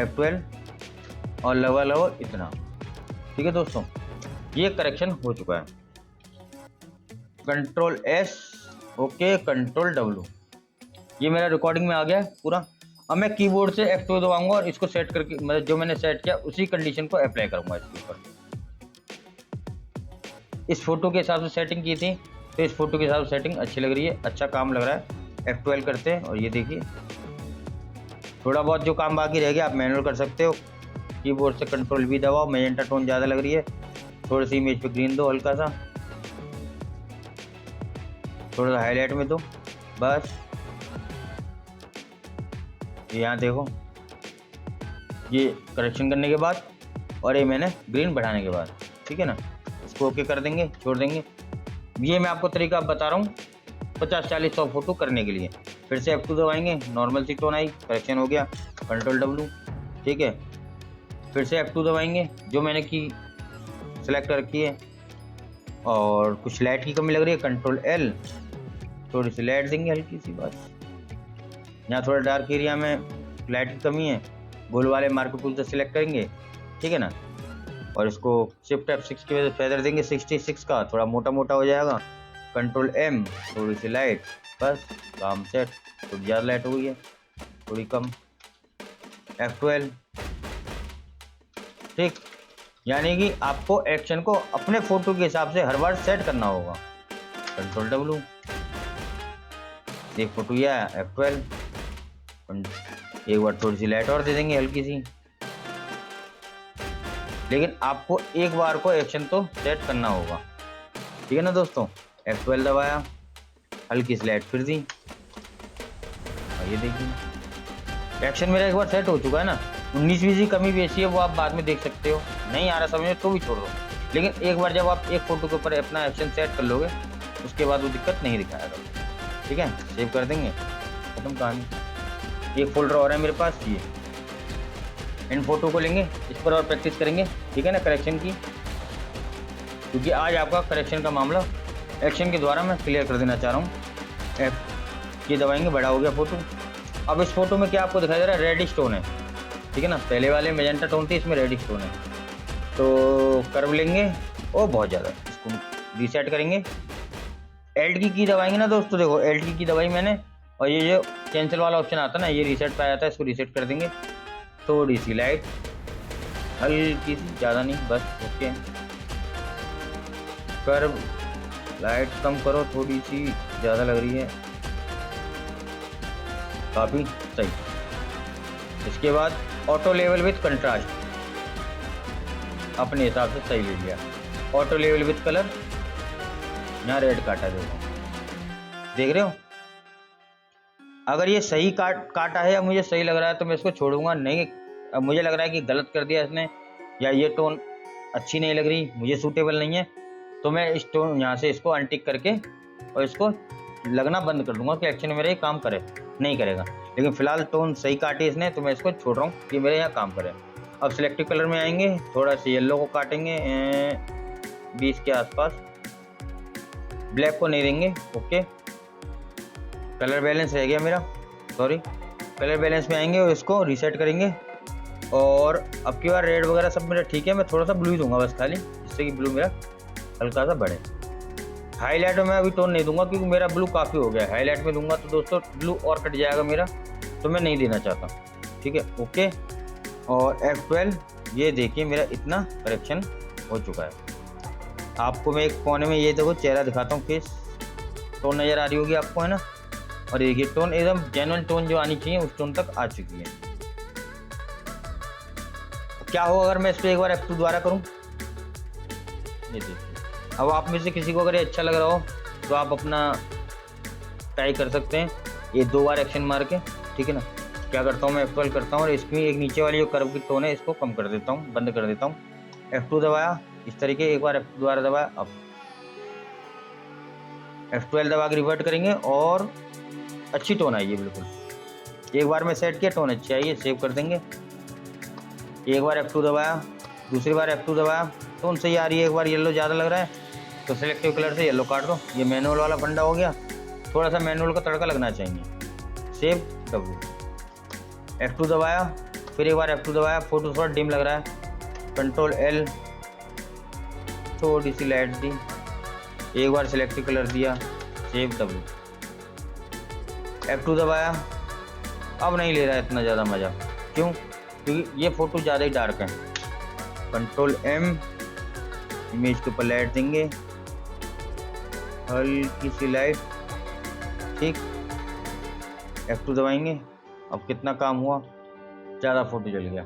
F12 और लवर इतना, ठीक है दोस्तों, ये करेक्शन हो चुका है। Control S, okay, control W, ये मेरा रिकॉर्डिंग में आ गया है पूरा। अब मैं कीबोर्ड से F2 दबाऊंगा और इसको सेट करके, मतलब जो मैंने सेट किया उसी कंडीशन को अप्लाई करूंगा इसके ऊपर। इस फोटो के हिसाब से सेटिंग की थी, तो इस फोटो के हिसाब से सेटिंग अच्छी लग रही है, अच्छा काम लग रहा है। F12 करते हैं और ये देखिए थोड़ा बहुत जो काम बाकी रह गया आप मैनुअल कर सकते हो। कीबोर्ड से कंट्रोल भी दबाओ, मैजेंटा टोन ज़्यादा लग रही है, थोड़ी सी इमेज पे ग्रीन दो, हल्का सा थोड़ा सा हाईलाइट में दो बस। यहाँ देखो ये करेक्शन करने के बाद और ये मैंने ग्रीन बढ़ाने के बाद, ठीक है ना। इसको ओके कर देंगे, छोड़ देंगे। ये मैं आपको तरीका बता रहा हूँ 50-40-100 फोटो करने के लिए। फिर से F2 दबाएंगे, नॉर्मल सी टोन आई, करेक्शन हो गया, कंट्रोल W, ठीक है। फिर से F2 दबाएंगे, जो मैंने की सेलेक्ट कर रखी है और कुछ लाइट की कमी लग रही है, कंट्रोल L, थोड़ी सी लाइट देंगे हल्की सी बस। यहाँ थोड़ा डार्क एरिया में लाइट की कमी है, गोल वाले मार्कर टूल से सिलेक्ट करेंगे, ठीक है ना। और इसको शिफ्ट F6 की वजह से फेदर देंगे 66 का, थोड़ा मोटा मोटा हो जाएगा। कंट्रोल M, थोड़ी सी लाइट बस, काम सेट। थोड़ी ज़्यादा लाइट हो गई है, थोड़ी कम। F12, ठीक। यानी कि आपको एक्शन को अपने फोटो के हिसाब से हर बार सेट करना होगा। कंट्रोल W, एक फोटो यह है F12, एक बार थोड़ी सी लाइट और दे देंगे हल्की सी। लेकिन आपको एक बार को एक्शन तो सेट करना होगा, ठीक है ना दोस्तों। F12 दबाया, हल्की सी लाइट फिर दी, और ये देखिए एक्शन मेरा एक बार सेट हो चुका है ना। 19-20 कमी बेसी है वो आप बाद में देख सकते हो, नहीं आ रहा समझ में तो भी छोड़ दो। लेकिन एक बार जब आप एक फोटो के ऊपर अपना एक्शन सेट कर लोगे उसके बाद वो दिक्कत नहीं दिखाएगा, ठीक है। सेव कर देंगे, खत्म कहानी। एक फोल्डर और है मेरे पास, ये इन फोटो को लेंगे, इस पर और प्रैक्टिस करेंगे, ठीक है ना, करेक्शन की। क्योंकि आज आपका करेक्शन का मामला एक्शन के द्वारा मैं क्लियर कर देना चाह रहा हूँ। ये दबाएंगे, बड़ा हो गया फोटो। अब इस फोटो में क्या आपको दिखाई दे रहा है, रेडिश टोन है, ठीक है ना। पहले वाले मैजेंटा टोन थी, इसमें रेडिश टोन है। तो कर्व लेंगे और बहुत ज़्यादा इसको रीसेट करेंगे। Alt की दबाएंगे ना दोस्तों, देखो Alt की दबाई मैंने, और ये जो कैंसिल वाला ऑप्शन आता है ना, ये रीसेट पे आ जाता है, इसको रीसेट कर देंगे। थोड़ी सी लाइट, हल्की सी, ज़्यादा नहीं, बस ओके। कर्व लाइट कम करो, थोड़ी सी ज़्यादा लग रही है, काफ़ी सही। इसके बाद ऑटो लेवल विथ कंट्रास्ट अपने हिसाब से सही ले लिया। ऑटो लेवल विथ कलर, यहाँ रेड काटा, देखो देख रहे हो। अगर ये सही काटा है या मुझे सही लग रहा है तो मैं इसको छोड़ूंगा, नहीं अब मुझे लग रहा है कि गलत कर दिया इसने, या ये टोन अच्छी नहीं लग रही, मुझे सूटेबल नहीं है, तो मैं इस टोन यहाँ से इसको अनटिक करके और इसको लगना बंद कर दूंगा कि एक्शन मेरा ये काम करे, नहीं करेगा। लेकिन फिलहाल टोन सही काटी इसने, तो मैं इसको छोड़ रहा हूँ कि मेरे यहाँ काम करे। अब सिलेक्टिव कलर में आएंगे, थोड़ा सा येलो को काटेंगे 20 के आसपास, ब्लैक को नहीं देंगे, ओके। कलर बैलेंस रह गया मेरा, सॉरी। कलर बैलेंस में आएंगे और इसको रीसेट करेंगे। और अब की बार रेड वगैरह सब मेरा ठीक है, मैं थोड़ा सा ब्लू ही दूंगा बस खाली, जिससे कि ब्लू मेरा हल्का सा बढ़े। हाईलाइट में मैं अभी टोन नहीं दूंगा क्योंकि मेरा ब्लू काफ़ी हो गया है। हाईलाइट में दूंगा तो दोस्तों ब्लू और कट जाएगा मेरा, तो मैं नहीं देना चाहता, ठीक है, ओके। और F12, ये देखिए मेरा इतना करेक्शन हो चुका है। आपको मैं एक कोने में ये देखो चेहरा दिखाता हूँ, फेस टोन नज़र आ रही होगी आपको, है ना। और देखिए टोन एकदम जेन्युइन टोन जो आनी चाहिए उस टोन तक आ चुकी है। क्या हो अगर मैं इस पर एक बार F2 दोबारा करूँ, ये देखिए। अब आप में से किसी को अगर ये अच्छा लग रहा हो तो आप अपना ट्राई कर सकते हैं, ये 2 बार एक्शन मार के, ठीक है ना। क्या करता हूँ मैं F12 करता हूँ और इसकी एक नीचे वाली जो कर्व की टोन है इसको कम कर देता हूँ, बंद कर देता हूँ। F2 दबाया इस तरीके, एक बार F2 दोबारा दबाया, अब F12 दबा के रिवर्ट करेंगे और अच्छी टोन आई है बिल्कुल। एक बार में सेट किया, टोन अच्छी आई है, सेव कर देंगे। एक बार F2 दबाया, दूसरी बार F2 दबाया, टोन सही आ रही है। एक बार येलो ज़्यादा लग रहा है तो सिलेक्टिव कलर से येलो काट दो, ये मैनुअल वाला फंडा हो गया, थोड़ा सा मैनुअल का तड़का लगना चाहिए। सेव W, F2 दबाया, फिर एक बार F2 दबाया, फोटो थोड़ा डिम लग रहा है, कंट्रोल L, थोड़ी सी लाइट दी, एक बार सिलेक्टिव कलर दिया, सेव W, F2 दबाया। अब नहीं ले रहा है इतना ज़्यादा मज़ा, क्यों? क्योंकि ये फ़ोटो ज़्यादा ही डार्क है। कंट्रोल M, इमेज के ऊपर लाइट देंगे, हल्की सी लाइट, ठीक। F2 दबाएंगे। अब कितना काम हुआ, ज़्यादा फोटो जल गया,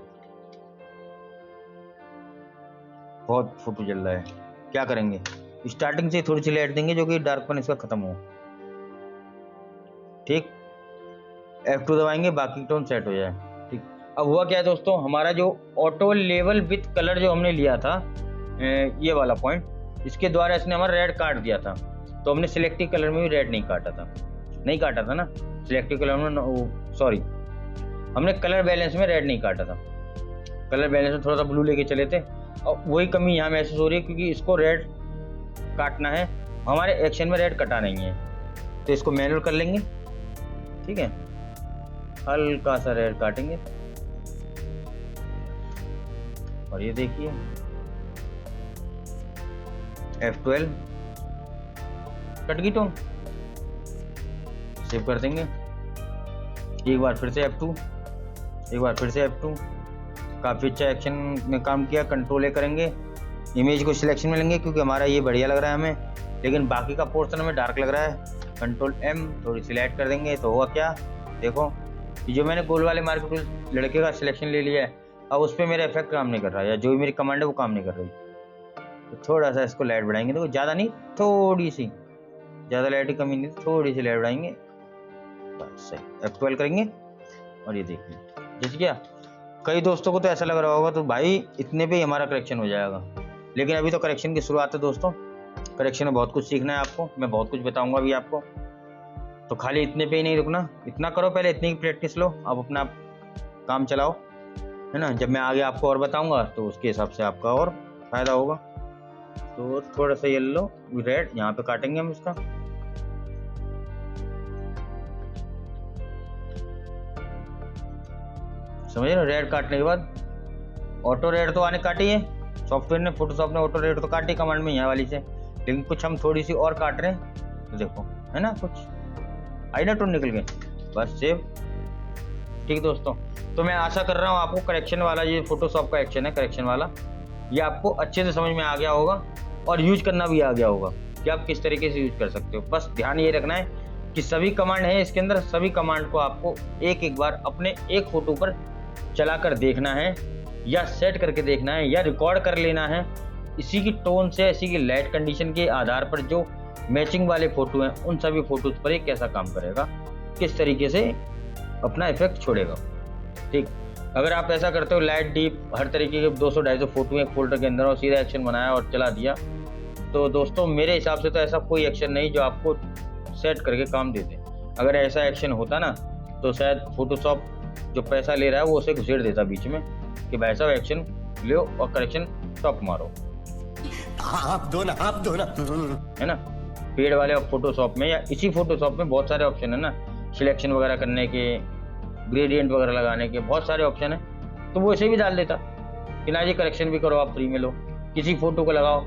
बहुत फोटो जल रहा है। क्या करेंगे, स्टार्टिंग से थोड़ी सी लाइट देंगे जो कि डार्कपन इसका खत्म हो, ठीक। F2 दबाएंगे, बाकी टोन सेट हो जाए, ठीक। अब हुआ क्या है दोस्तों, हमारा जो ऑटो लेवल विथ कलर जो हमने लिया था, ये वाला पॉइंट, इसके द्वारा इसने हमारा रेड काट दिया था। तो हमने सिलेक्टिव कलर में भी रेड नहीं काटा था ना, सिलेक्टिव कलर में, सॉरी, हमने कलर बैलेंस में रेड नहीं काटा था, कलर बैलेंस में थोड़ा सा ब्लू लेके चले थे। और वही कमी यहाँ महसूस हो रही है क्योंकि इसको रेड काटना है, हमारे एक्शन में रेड कटा नहीं है। तो इसको मैनुअल कर लेंगे, ठीक है, हल्का सा रेड काटेंगे। और ये देखिए F12 कट गई टोन, सेव कर देंगे। एक बार फिर से F2, एक बार फिर से F2। काफ़ी अच्छा एक्शन में काम किया। कंट्रोल ए करेंगे, इमेज को सिलेक्शन में लेंगे क्योंकि हमारा ये बढ़िया लग रहा है हमें, लेकिन बाकी का पोर्शन हमें डार्क लग रहा है। कंट्रोल M थोड़ी सी लाइट कर देंगे। तो हुआ क्या, देखो जो मैंने गोल वाले मार्केट लड़के का सिलेक्शन ले लिया है, अब उस पर मेरा इफेक्ट काम नहीं कर रहा है, या जो भी मेरी कमांड है वो काम नहीं कर रही। तो थोड़ा सा इसको लाइट बढ़ाएंगे, देखो ज़्यादा नहीं, थोड़ी सी, ज़्यादा लाइट की कमी नहीं, थोड़ी सी लाइट बढ़ाएंगे, बस सही। F12 करेंगे और ये देखिए जैसे क्या। कई दोस्तों को तो ऐसा लग रहा होगा तो भाई इतने पे ही हमारा करेक्शन हो जाएगा, लेकिन अभी तो करेक्शन की शुरुआत है दोस्तों। करेक्शन में बहुत कुछ सीखना है आपको, मैं बहुत कुछ बताऊंगा अभी आपको। तो खाली इतने पे ही नहीं रुकना, इतना करो पहले, इतनी की प्रैक्टिस लो, अब अपना काम चलाओ, है ना। जब मैं आगे आपको और बताऊंगा तो उसके हिसाब से आपका और फायदा होगा। तो थोड़ा सा येलो रेड यहाँ पे काटेंगे हम इसका, समझ रहे हो। रेड काटने के बाद ऑटो रेड तो आने काटी है सॉफ्टवेयर ने, फोटोशॉप ने ऑटो रेड तो काटी कमांड में यहाँ वाली से, लेकिन कुछ हम थोड़ी सी और काट रहे हैं। तो देखो है ना, कुछ आई ना टोन निकल गए, बस सेव, ठीक दोस्तों। तो मैं आशा कर रहा हूँ आपको करेक्शन वाला, ये फोटोशॉप का एक्शन है करेक्शन वाला, ये आपको अच्छे से समझ में आ गया होगा और यूज करना भी आ गया होगा कि आप किस तरीके से यूज कर सकते हो। बस ध्यान ये रखना है कि सभी कमांड है इसके अंदर, सभी कमांड को आपको एक एक बार अपने एक फोटो पर चलाकर देखना है, या सेट करके देखना है, या रिकॉर्ड कर लेना है। इसी की टोन से, इसी की लाइट कंडीशन के आधार पर जो मैचिंग वाले फोटो हैं उन सभी फोटोज पर ये कैसा काम करेगा, किस तरीके से अपना इफेक्ट छोड़ेगा, ठीक। अगर आप ऐसा करते हो लाइट डीप हर तरीके के 200-250 फोटो एक फोल्डर के अंदर और सीधा एक्शन बनाया और चला दिया, तो दोस्तों मेरे हिसाब से तो ऐसा कोई एक्शन नहीं जो आपको सेट करके काम दे दे। अगर ऐसा एक्शन होता ना तो शायद फोटोशॉप जो पैसा ले रहा है वो उसे घुसेड़ देता बीच में कि भाई साहब एक्शन लो और करेक्शन टॉप मारो, आप दो ना, है ना। पेड वाले फोटोशॉप में या इसी फोटोशॉप में बहुत सारे ऑप्शन है ना, सिलेक्शन वगैरह करने के, ग्रेडियंट वगैरह लगाने के, बहुत सारे ऑप्शन है। तो वो इसे भी डाल देता कि ना जी करेक्शन भी करो, आप फ्री में लो, किसी फोटो को लगाओ।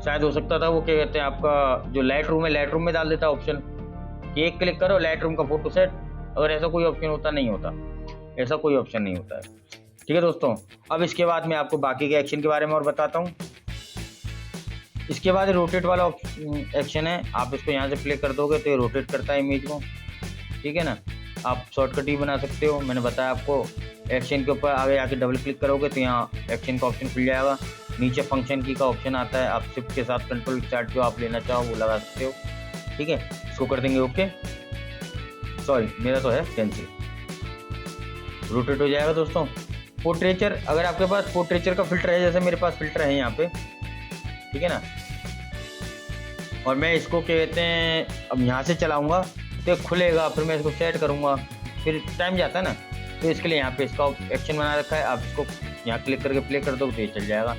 शायद हो सकता था वो क्या कहते हैं आपका जो लाइट रूम है, लाइट रूम में डाल देता ऑप्शन कि एक क्लिक करो लाइट रूम का फोटो सेट। अगर ऐसा कोई ऑप्शन होता, नहीं होता, ऐसा कोई ऑप्शन नहीं होता है, ठीक है दोस्तों। अब इसके बाद मैं आपको बाकी के एक्शन के बारे में और बताता हूँ। इसके बाद रोटेट वाला एक्शन है, आप इसको यहाँ से प्ले कर दोगे तो ये रोटेट करता है इमेज को, ठीक है ना। आप शॉर्टकट भी बना सकते हो, मैंने बताया आपको। एक्शन के ऊपर आगे आके डबल क्लिक करोगे तो यहाँ एक्शन का ऑप्शन खुल जाएगा, नीचे फंक्शन की का ऑप्शन आता है, आप शिफ्ट के साथ कंट्रोल चार्ट जो आप लेना चाहो वो लगा सकते हो, ठीक है। इसको कर देंगे ओके, सॉरी मेरा तो है कैंसिल, रोटेट हो जाएगा दोस्तों। पोर्ट्रेचर, अगर आपके पास पोर्ट्रेचर का फिल्टर है, जैसे मेरे पास फिल्टर है यहाँ पे, ठीक है ना, और मैं इसको क्या कहते हैं अब यहाँ से चलाऊंगा तो खुलेगा, फिर मैं इसको सेट करूँगा, फिर टाइम जाता है ना, तो इसके लिए यहाँ पे इसका एक्शन बना रखा है। आप इसको यहाँ क्लिक करके प्ले कर दो तो ये चल जाएगा।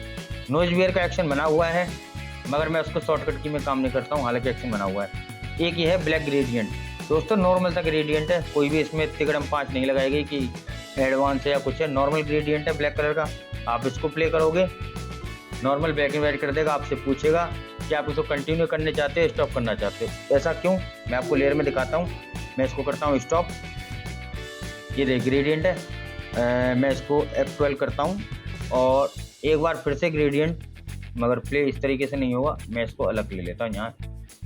नोज वेयर का एक्शन बना हुआ है, मगर मैं उसको शॉर्टकट की में काम नहीं करता हूँ, हालांकि एक्शन बना हुआ है। एक ये है ब्लैक ग्रेडियंट, दोस्तों नॉर्मल सा ग्रेडियंट है, कोई भी इसमें तिगड़म 5 नहीं लगाएगी कि एडवांस है या कुछ है, नॉर्मल ग्रेडियंट है ब्लैक कलर का। आप इसको प्ले करोगे नॉर्मल ब्लैक एंड वाइट कर देगा, आपसे पूछेगा कि आप इसको कंटिन्यू करना चाहते हो स्टॉप करना चाहते हो। ऐसा क्यों, मैं आपको लेयर में दिखाता हूँ। मैं इसको करता हूँ स्टॉप, ये देख ग्रेडियंट है, मैं इसको F12 करता हूँ और एक बार फिर से ग्रेडियंट, मगर प्ले इस तरीके से नहीं होगा, मैं इसको अलग ले लेता हूँ यहाँ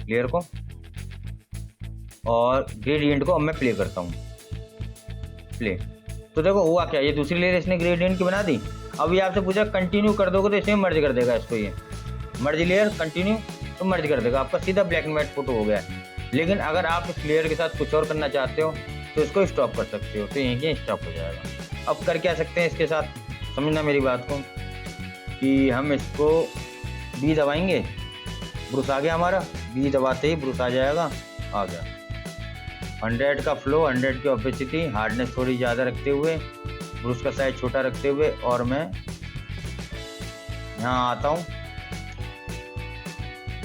लेयर को और ग्रेडियंट को अब मैं प्ले करता हूँ, प्ले। तो देखो हुआ क्या, ये दूसरी लेयर इसने ग्रेडियंट की बना दी। अब ये आपसे पूछा कंटिन्यू कर दोगे तो इसमें मर्ज कर देगा इसको, ये मर्ज लेयर कंटिन्यू तो मर्ज कर देगा, आपका सीधा ब्लैक एंड व्हाइट फोटो हो गया है। लेकिन अगर आप इस लेयर के साथ कुछ और करना चाहते हो तो इसको स्टॉप कर सकते हो, तो यहीं स्टॉप हो जाएगा। अब कर क्या सकते हैं इसके साथ, समझना मेरी बात को, कि हम इसको बी दबाएंगे, ब्रुश आ गया हमारा, बी दबाते ही ब्रुश आ जाएगा, आ गया। 100 का फ्लो, 100 की ऑपेसिटी, हार्डनेस थोड़ी ज़्यादा रखते हुए, ब्रुश का साइज छोटा रखते हुए, और मैं यहाँ आता हूँ,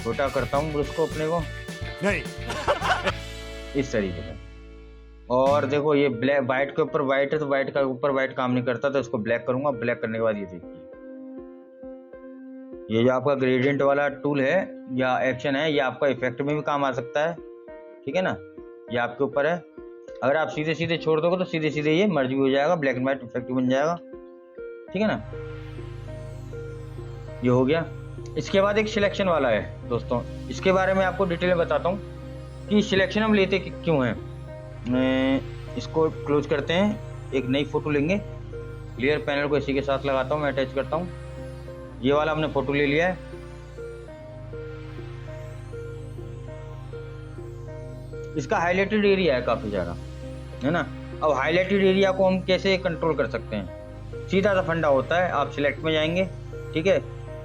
छोटा करता हूँ ब्रुश को अपने को नहीं इस तरीके से। और देखो ये ब्लैक, वाइट के ऊपर वाइट है तो वाइट का ऊपर वाइट काम नहीं करता, तो इसको ब्लैक करूंगा। ब्लैक करने के बाद ये देखिए, ये जो आपका ग्रेडियंट वाला टूल है या एक्शन है, ये आपका इफेक्ट में भी काम आ सकता है, ठीक है ना, ये आपके ऊपर है। अगर आप सीधे सीधे छोड़ दोगे तो सीधे सीधे ये मर्ज भी हो जाएगा, ब्लैक एंड व्हाइट इफेक्ट बन जाएगा, ठीक है ना। ये हो गया। इसके बाद एक सिलेक्शन वाला है दोस्तों, इसके बारे में आपको डिटेल में बताता हूँ कि सिलेक्शन हम लेते क्यों हैं। इसको क्लोज करते हैं, एक नई फोटो लेंगे, लेयर पैनल को इसी के साथ लगाता हूँ, मैं अटैच करता हूँ। ये वाला हमने फोटो ले लिया है, इसका हाईलाइटेड एरिया है काफ़ी ज़्यादा, है ना। अब हाईलाइटेड एरिया को हम कैसे कंट्रोल कर सकते हैं, सीधा सा फंडा होता है, आप सिलेक्ट में जाएंगे, ठीक है,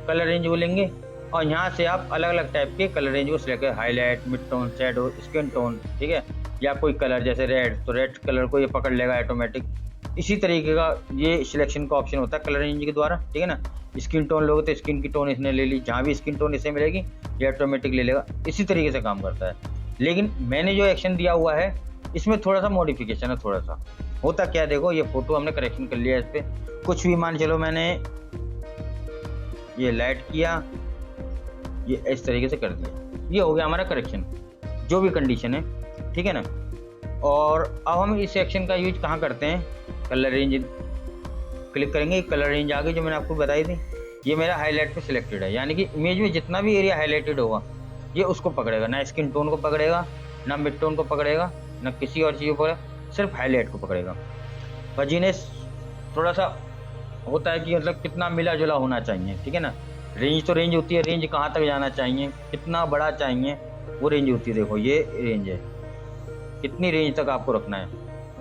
कलर रेंज वो लेंगे और यहाँ से आप अलग अलग टाइप के कलर रेंज को सिलेक्ट करें, highlight, mid tone, shadow, skin tone, ठीक है, या कोई कलर जैसे रेड, तो रेड कलर को ये पकड़ लेगा ऑटोमेटिक। इसी तरीके का ये सिलेक्शन का ऑप्शन होता है कलर रेंज के द्वारा, ठीक है ना। स्किन टोन लोगे तो स्किन की टोन इसने ले ली, जहाँ भी स्किन टोन इसे मिलेगी ये ऑटोमेटिक ले लेगा, इसी तरीके से काम करता है। लेकिन मैंने जो एक्शन दिया हुआ है इसमें थोड़ा सा मॉडिफिकेशन है, थोड़ा सा होता क्या, देखो ये फोटो हमने करेक्शन कर लिया, इस पर कुछ भी मान चलो मैंने ये लाइट किया, ये इस तरीके से कर दिया, ये हो गया हमारा करेक्शन, जो भी कंडीशन है, ठीक है ना। और अब हम इस एक्शन का यूज कहाँ करते हैं, कलर रेंज क्लिक करेंगे, कलर रेंज आ गई जो मैंने आपको बताई थी, ये मेरा हाईलाइट पे सिलेक्टेड है, यानी कि इमेज में जितना भी एरिया हाईलाइटेड होगा ये उसको पकड़ेगा, ना स्किन टोन को पकड़ेगा, ना मिड टोन को पकड़ेगा, ना किसी और चीज़ को, सिर्फ हाईलाइट को पकड़ेगा। फजीनेस थोड़ा सा होता है कि मतलब कितना मिला जुला होना चाहिए, ठीक है ना। रेंज तो रेंज होती है, रेंज कहाँ तक जाना चाहिए, कितना बड़ा चाहिए वो रेंज होती है, देखो ये रेंज है, कितनी रेंज तक आपको रखना है,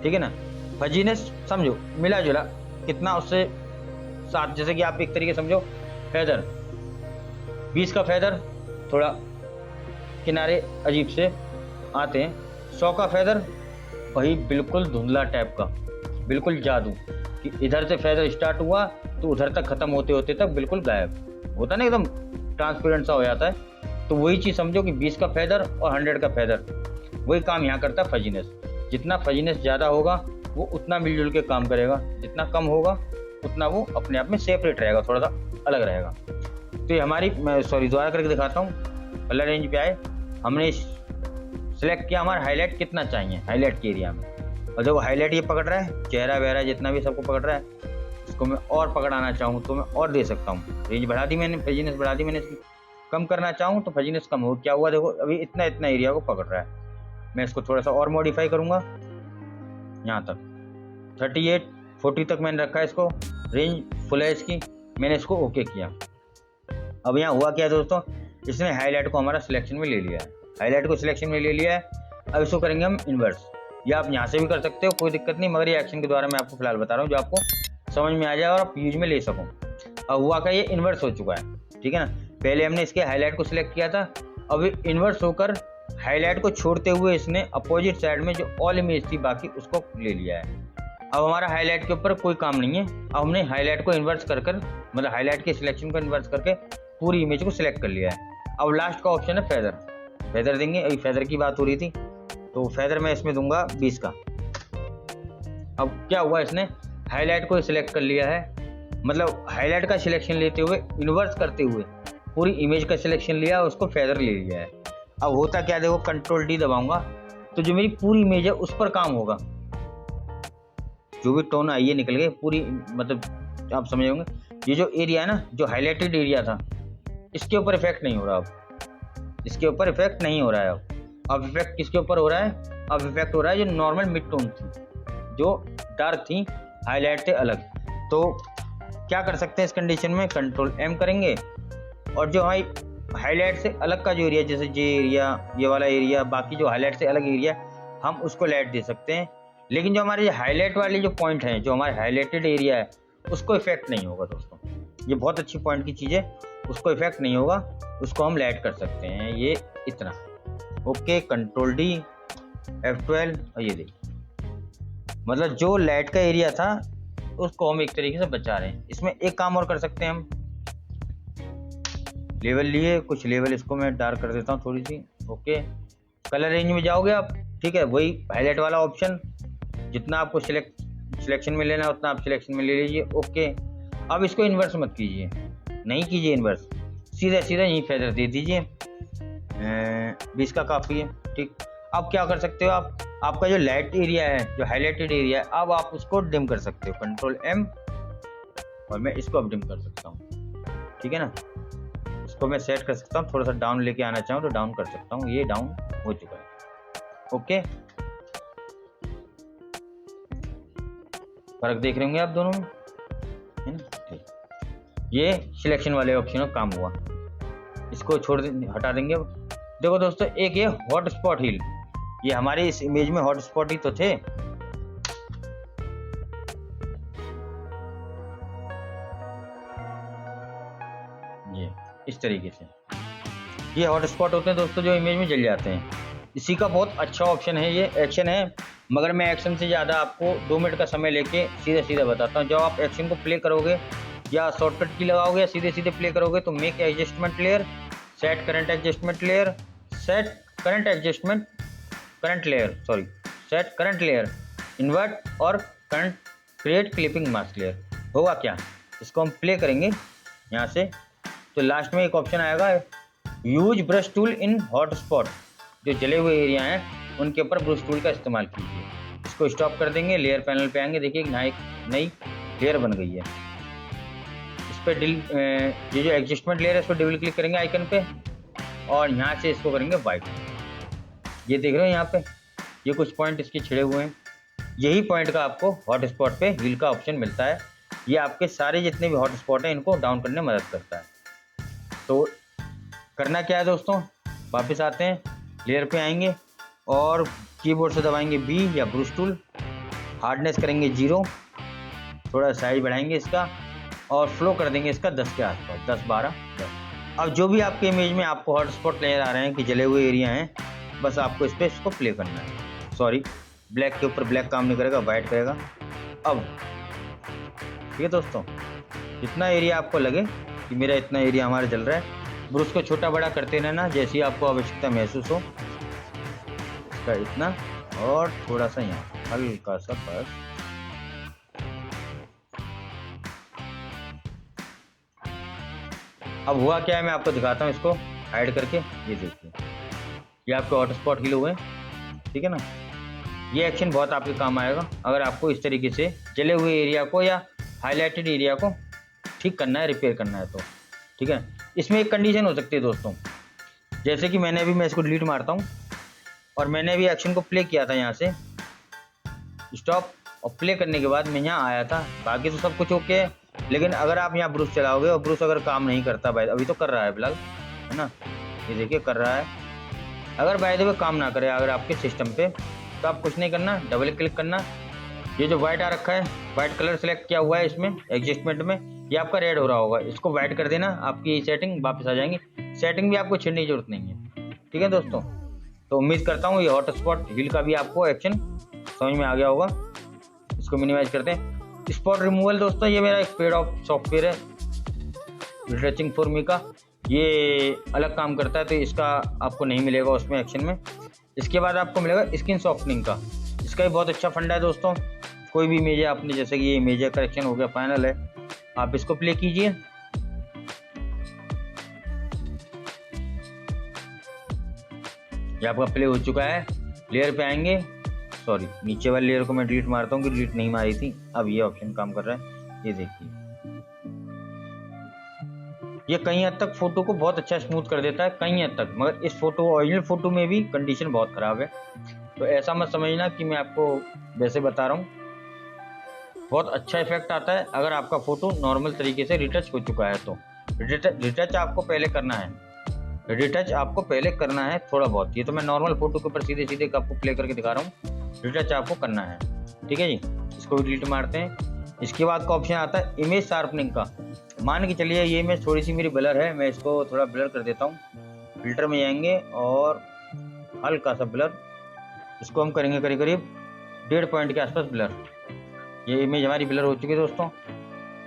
ठीक है ना। फजीनेस समझो मिला जुला कितना उससे साथ, जैसे कि आप एक तरीके समझो फेदर, 20 का फेदर थोड़ा किनारे अजीब से आते हैं, 100 का फेदर वही बिल्कुल धुंधला टाइप का, बिल्कुल जादू कि इधर से फेदर स्टार्ट हुआ तो उधर तक ख़त्म होते होते तक बिल्कुल गायब होता ना, एकदम ट्रांसपेरेंट सा हो जाता है। तो वही चीज़ समझो कि 20 का फेदर और 100 का फेदर, वही काम यहाँ करता है फजीनेस। जितना फजीनेस ज़्यादा होगा वो उतना मिलजुल के काम करेगा, जितना कम होगा उतना वो अपने आप में सेपरेट रहेगा, थोड़ा सा अलग रहेगा। तो ये हमारी, मैं दोबारा करके दिखाता हूँ। कलर रेंज पे आए, हमने सेलेक्ट किया हमारा हाईलाइट कितना चाहिए हाईलाइट के एरिया में, और देखो हाईलाइट ये पकड़ रहा है, चेहरा वगैरह जितना भी सबको पकड़ रहा है, इसको मैं और पकड़ाना चाहूँ तो मैं और दे सकता हूँ, रेंज बढ़ा दी मैंने, फजीनेस बढ़ा दी मैंने, इसकी कम करना चाहूँ तो फजीनेस कम हो, क्या हुआ देखो अभी इतना इतना एरिया को पकड़ रहा है। मैं इसको थोड़ा सा और मॉडिफाई करूँगा, यहाँ तक 38 40 तक मैंने रखा है इसको, रेंज फुल है इसकी, मैंने इसको ओके किया। अब यहाँ हुआ क्या दोस्तों, इसने हाईलाइट को हमारा सिलेक्शन में ले लिया है, हाईलाइट को सिलेक्शन में ले लिया है। अब इसको करेंगे हम इन्वर्स, या आप यहाँ से भी कर सकते हो, कोई दिक्कत नहीं, मगर ये एक्शन के द्वारा मैं आपको फिलहाल बता रहा हूँ जो आपको समझ में आ जाए और आप यूज में ले सको। अब हुआ क्या, ये इन्वर्स हो चुका है, ठीक है ना। पहले हमने इसके हाईलाइट को सिलेक्ट किया था, अब इन्वर्स होकर हाईलाइट को छोड़ते हुए इसने अपोजिट साइड में जो ऑल इमेज थी बाकी उसको ले लिया है। अब हमारा हाईलाइट के ऊपर कोई काम नहीं है, अब हमने हाईलाइट को इन्वर्स कर मतलब हाईलाइट के सिलेक्शन को इन्वर्स करके पूरी इमेज को सिलेक्ट कर लिया है। अब लास्ट का ऑप्शन है फेदर, फेदर देंगे, अभी फेदर की बात हो रही थी तो फेदर मैं इसमें दूंगा 20 का। अब क्या हुआ, इसने हाईलाइट को सिलेक्ट कर लिया है, मतलब हाईलाइट का सिलेक्शन लेते हुए इन्वर्स करते हुए पूरी इमेज का सिलेक्शन लिया और उसको फेदर ले लिया है। अब होता क्या, देखो कंट्रोल डी दबाऊंगा तो जो मेरी पूरी इमेज है उस पर काम होगा, जो भी टोन आई है निकल गए पूरी, मतलब आप समझ होंगे। ये जो एरिया है ना, जो हाईलाइटेड एरिया था इसके ऊपर इफेक्ट नहीं हो रहा, अब इसके ऊपर इफेक्ट नहीं हो रहा है। अब इफेक्ट किसके ऊपर हो रहा है? अब इफेक्ट हो रहा है जो नॉर्मल मिड टोन थी, जो डार्क थी, हाईलाइट से अलग। तो क्या कर सकते हैं इस कंडीशन में? कंट्रोल एम करेंगे और जो हाईलाइट से अलग का जो एरिया, जैसे ये एरिया, ये वाला एरिया, बाकी जो हाईलाइट से अलग एरिया, हम उसको लाइट दे सकते हैं। लेकिन जो हमारे हाईलाइट वाले जो पॉइंट हैं, जो हमारे हाईलाइटेड एरिया है, उसको इफेक्ट नहीं होगा दोस्तों। ये बहुत अच्छी पॉइंट की चीज़ है, उसको इफेक्ट नहीं होगा, उसको हम लाइट कर सकते हैं। ये इतना ओके। कंट्रोल डी, F12 और ये देखिए, मतलब जो लाइट का एरिया था उसको हम एक तरीके से बचा रहे हैं। इसमें एक काम और कर सकते हैं हम, लेवल लिए कुछ लेवल, इसको मैं डार्क कर देता हूँ थोड़ी सी। ओके, कलर रेंज में जाओगे आप, ठीक है, वही हाईलाइट वाला ऑप्शन, जितना आपको सिलेक्शन में लेना है उतना आप सिलेक्शन में ले लीजिए। ओके, अब इसको इन्वर्स मत कीजिए, नहीं कीजिए इन्वर्स, सीधा सीधा यहीं फेदर दे दीजिए, 20 का काफ़ी है। ठीक, अब क्या कर सकते हो आप, आपका जो लाइट एरिया है, जो हाईलाइटेड एरिया है, अब आप उसको डिम कर सकते हो। कंट्रोल एम, और मैं इसको अब डिम कर सकता हूँ, ठीक है ना। इसको मैं सेट कर सकता हूँ, थोड़ा सा डाउन लेके आना चाहूँ तो डाउन कर सकता हूँ। ये डाउन हो चुका है। ओके, फर्क देख रहे होंगे आप दोनों में, है ना। ठीक, ये सिलेक्शन वाले ऑप्शन का काम हुआ, इसको छोड़ हटा देंगे। देखो दोस्तों, एक ये हॉट स्पॉट हिल, ये हमारे इस इमेज में हॉट स्पॉट ही तो थे। ये इस तरीके से ये हॉट स्पॉट होते हैं दोस्तों, जो इमेज में जल जाते हैं। इसी का बहुत अच्छा ऑप्शन है, ये एक्शन है, मगर मैं एक्शन से ज़्यादा आपको 2 मिनट का समय लेके सीधे सीधे बताता हूँ। जब आप एक्शन को प्ले करोगे या शॉर्टकट की लगाओगे या सीधे सीधे प्ले करोगे, तो make adjustment layer, set current adjustment layer, set current adjustment current layer, sorry set current layer, invert और current create clipping mask layer. होगा क्या, इसको हम प्ले करेंगे यहाँ से, तो लास्ट में एक ऑप्शन आएगा, use brush tool in hot spot, जो जले हुए एरिया हैं उनके ऊपर ब्रश टूल का इस्तेमाल कीजिए। इसको स्टॉप कर देंगे, लेयर पैनल पे आएंगे, देखिए नई लेयर बन गई है। इस पर ये जो एडजस्टमेंट लेयर है, इस पर डबल क्लिक करेंगे आइकन पे, और यहाँ से इसको करेंगे वाइट। ये देख रहे हो यहाँ पे, ये कुछ पॉइंट इसके छिड़े हुए हैं, यही पॉइंट का आपको हॉट स्पॉट पे व्हील का ऑप्शन मिलता है। ये आपके सारे जितने भी हॉट स्पॉट हैं इनको डाउन करने में मदद करता है। तो करना क्या है दोस्तों, वापस आते हैं, लेयर पे आएंगे और कीबोर्ड से दबाएंगे B या ब्रश टूल, हार्डनेस करेंगे 0, थोड़ा साइज बढ़ाएंगे इसका और फ्लो कर देंगे इसका 10 के आसपास, 10, 12, 10। अब जो भी आपके इमेज में आपको हॉट स्पॉट नजर आ रहे हैं कि जले हुए एरिया हैं, बस आपको इस पर इसको प्ले करना है। सॉरी, ब्लैक के ऊपर ब्लैक काम नहीं करेगा, वाइट करेगा। अब ठीक है दोस्तों, इतना एरिया आपको लगे कि मेरा इतना एरिया हमारा जल रहा है, ब्रश को छोटा बड़ा करते रहना जैसी आपको आवश्यकता महसूस हो। इसका इतना और थोड़ा सा यहाँ हल्का सा बस। अब हुआ क्या है मैं आपको दिखाता हूँ, इसको हाइड करके। ये देखिए, ये आपके हॉट स्पॉट हील हुए, ठीक है ना। ये एक्शन बहुत आपके काम आएगा अगर आपको इस तरीके से जले हुए एरिया को या हाईलाइटेड एरिया को ठीक करना है, रिपेयर करना है तो, ठीक है। इसमें एक कंडीशन हो सकती है दोस्तों, जैसे कि मैं इसको डिलीट मारता हूँ और मैंने अभी एक्शन को प्ले किया था, यहाँ से स्टॉप और प्ले करने के बाद मैं यहाँ आया था, बाकी तो सब कुछ ओके है। लेकिन अगर आप यहाँ ब्रश चलाओगे और ब्रश अगर काम नहीं करता, भाई अभी तो कर रहा है फिलहाल, है ना, ये देखिए कर रहा है। अगर बाय द वे काम ना करे अगर आपके सिस्टम पे, तो आप कुछ नहीं करना, डबल क्लिक करना, ये जो वाइट आ रखा है, वाइट कलर सेलेक्ट किया हुआ है इसमें एडजस्टमेंट में, ये आपका रेड हो रहा होगा, इसको वाइट कर देना, आपकी सेटिंग वापस आ जाएंगी। सेटिंग भी आपको छेड़ने की जरूरत नहीं है, ठीक है दोस्तों। तो उम्मीद करता हूँ ये हॉट स्पॉट हील का भी आपको एक्शन समझ में आ गया होगा। इसको मिनिमाइज करते हैं। स्पॉट रिमूवल दोस्तों, ये मेरा एक पेड ऑफ सॉफ्टवेयर है रिटचिंग फॉर मी का, ये अलग काम करता है, तो इसका आपको नहीं मिलेगा उसमें एक्शन में। इसके बाद आपको मिलेगा स्किन सॉफ्टनिंग का, इसका भी बहुत अच्छा फंडा है दोस्तों। कोई भी इमेज है आपने, जैसे कि ये इमेज है, करेक्शन हो गया, फाइनल है, आप इसको प्ले कीजिए। ये आपका प्ले हो चुका है। लेयर पे आएंगे, सॉरी नीचे वाली लेयर को मैं डिलीट मारता हूँ कि डिलीट नहीं मारी थी। अब ये ऑप्शन काम कर रहा है, ये देखिए ये कहीं हद तक फ़ोटो को बहुत अच्छा स्मूथ कर देता है, कहीं हद तक, मगर इस फ़ोटो ओरिजिनल फ़ोटो में भी कंडीशन बहुत ख़राब है। तो ऐसा मत समझना कि मैं आपको वैसे बता रहा हूँ। बहुत अच्छा इफेक्ट आता है अगर आपका फ़ोटो नॉर्मल तरीके से रिटच हो चुका है तो। रिटच आपको पहले करना है, रिटच आपको पहले करना है थोड़ा बहुत। ये तो मैं नॉर्मल फ़ोटो के ऊपर सीधे सीधे आपको प्ले करके दिखा रहा हूँ, रिटच आपको करना है। ठीक है जी, इसको डिलीट मारते हैं। इसके बाद का ऑप्शन आता है इमेज शार्पनिंग का। मान के चलिए ये इमेज थोड़ी सी मेरी ब्लर है, मैं इसको थोड़ा ब्लर कर देता हूँ। फिल्टर में जाएंगे और हल्का सा ब्लर, इसको हम करेंगे करीब करीब 1.5 पॉइंट के आसपास ब्लर। ये इमेज हमारी ब्लर हो चुकी है दोस्तों।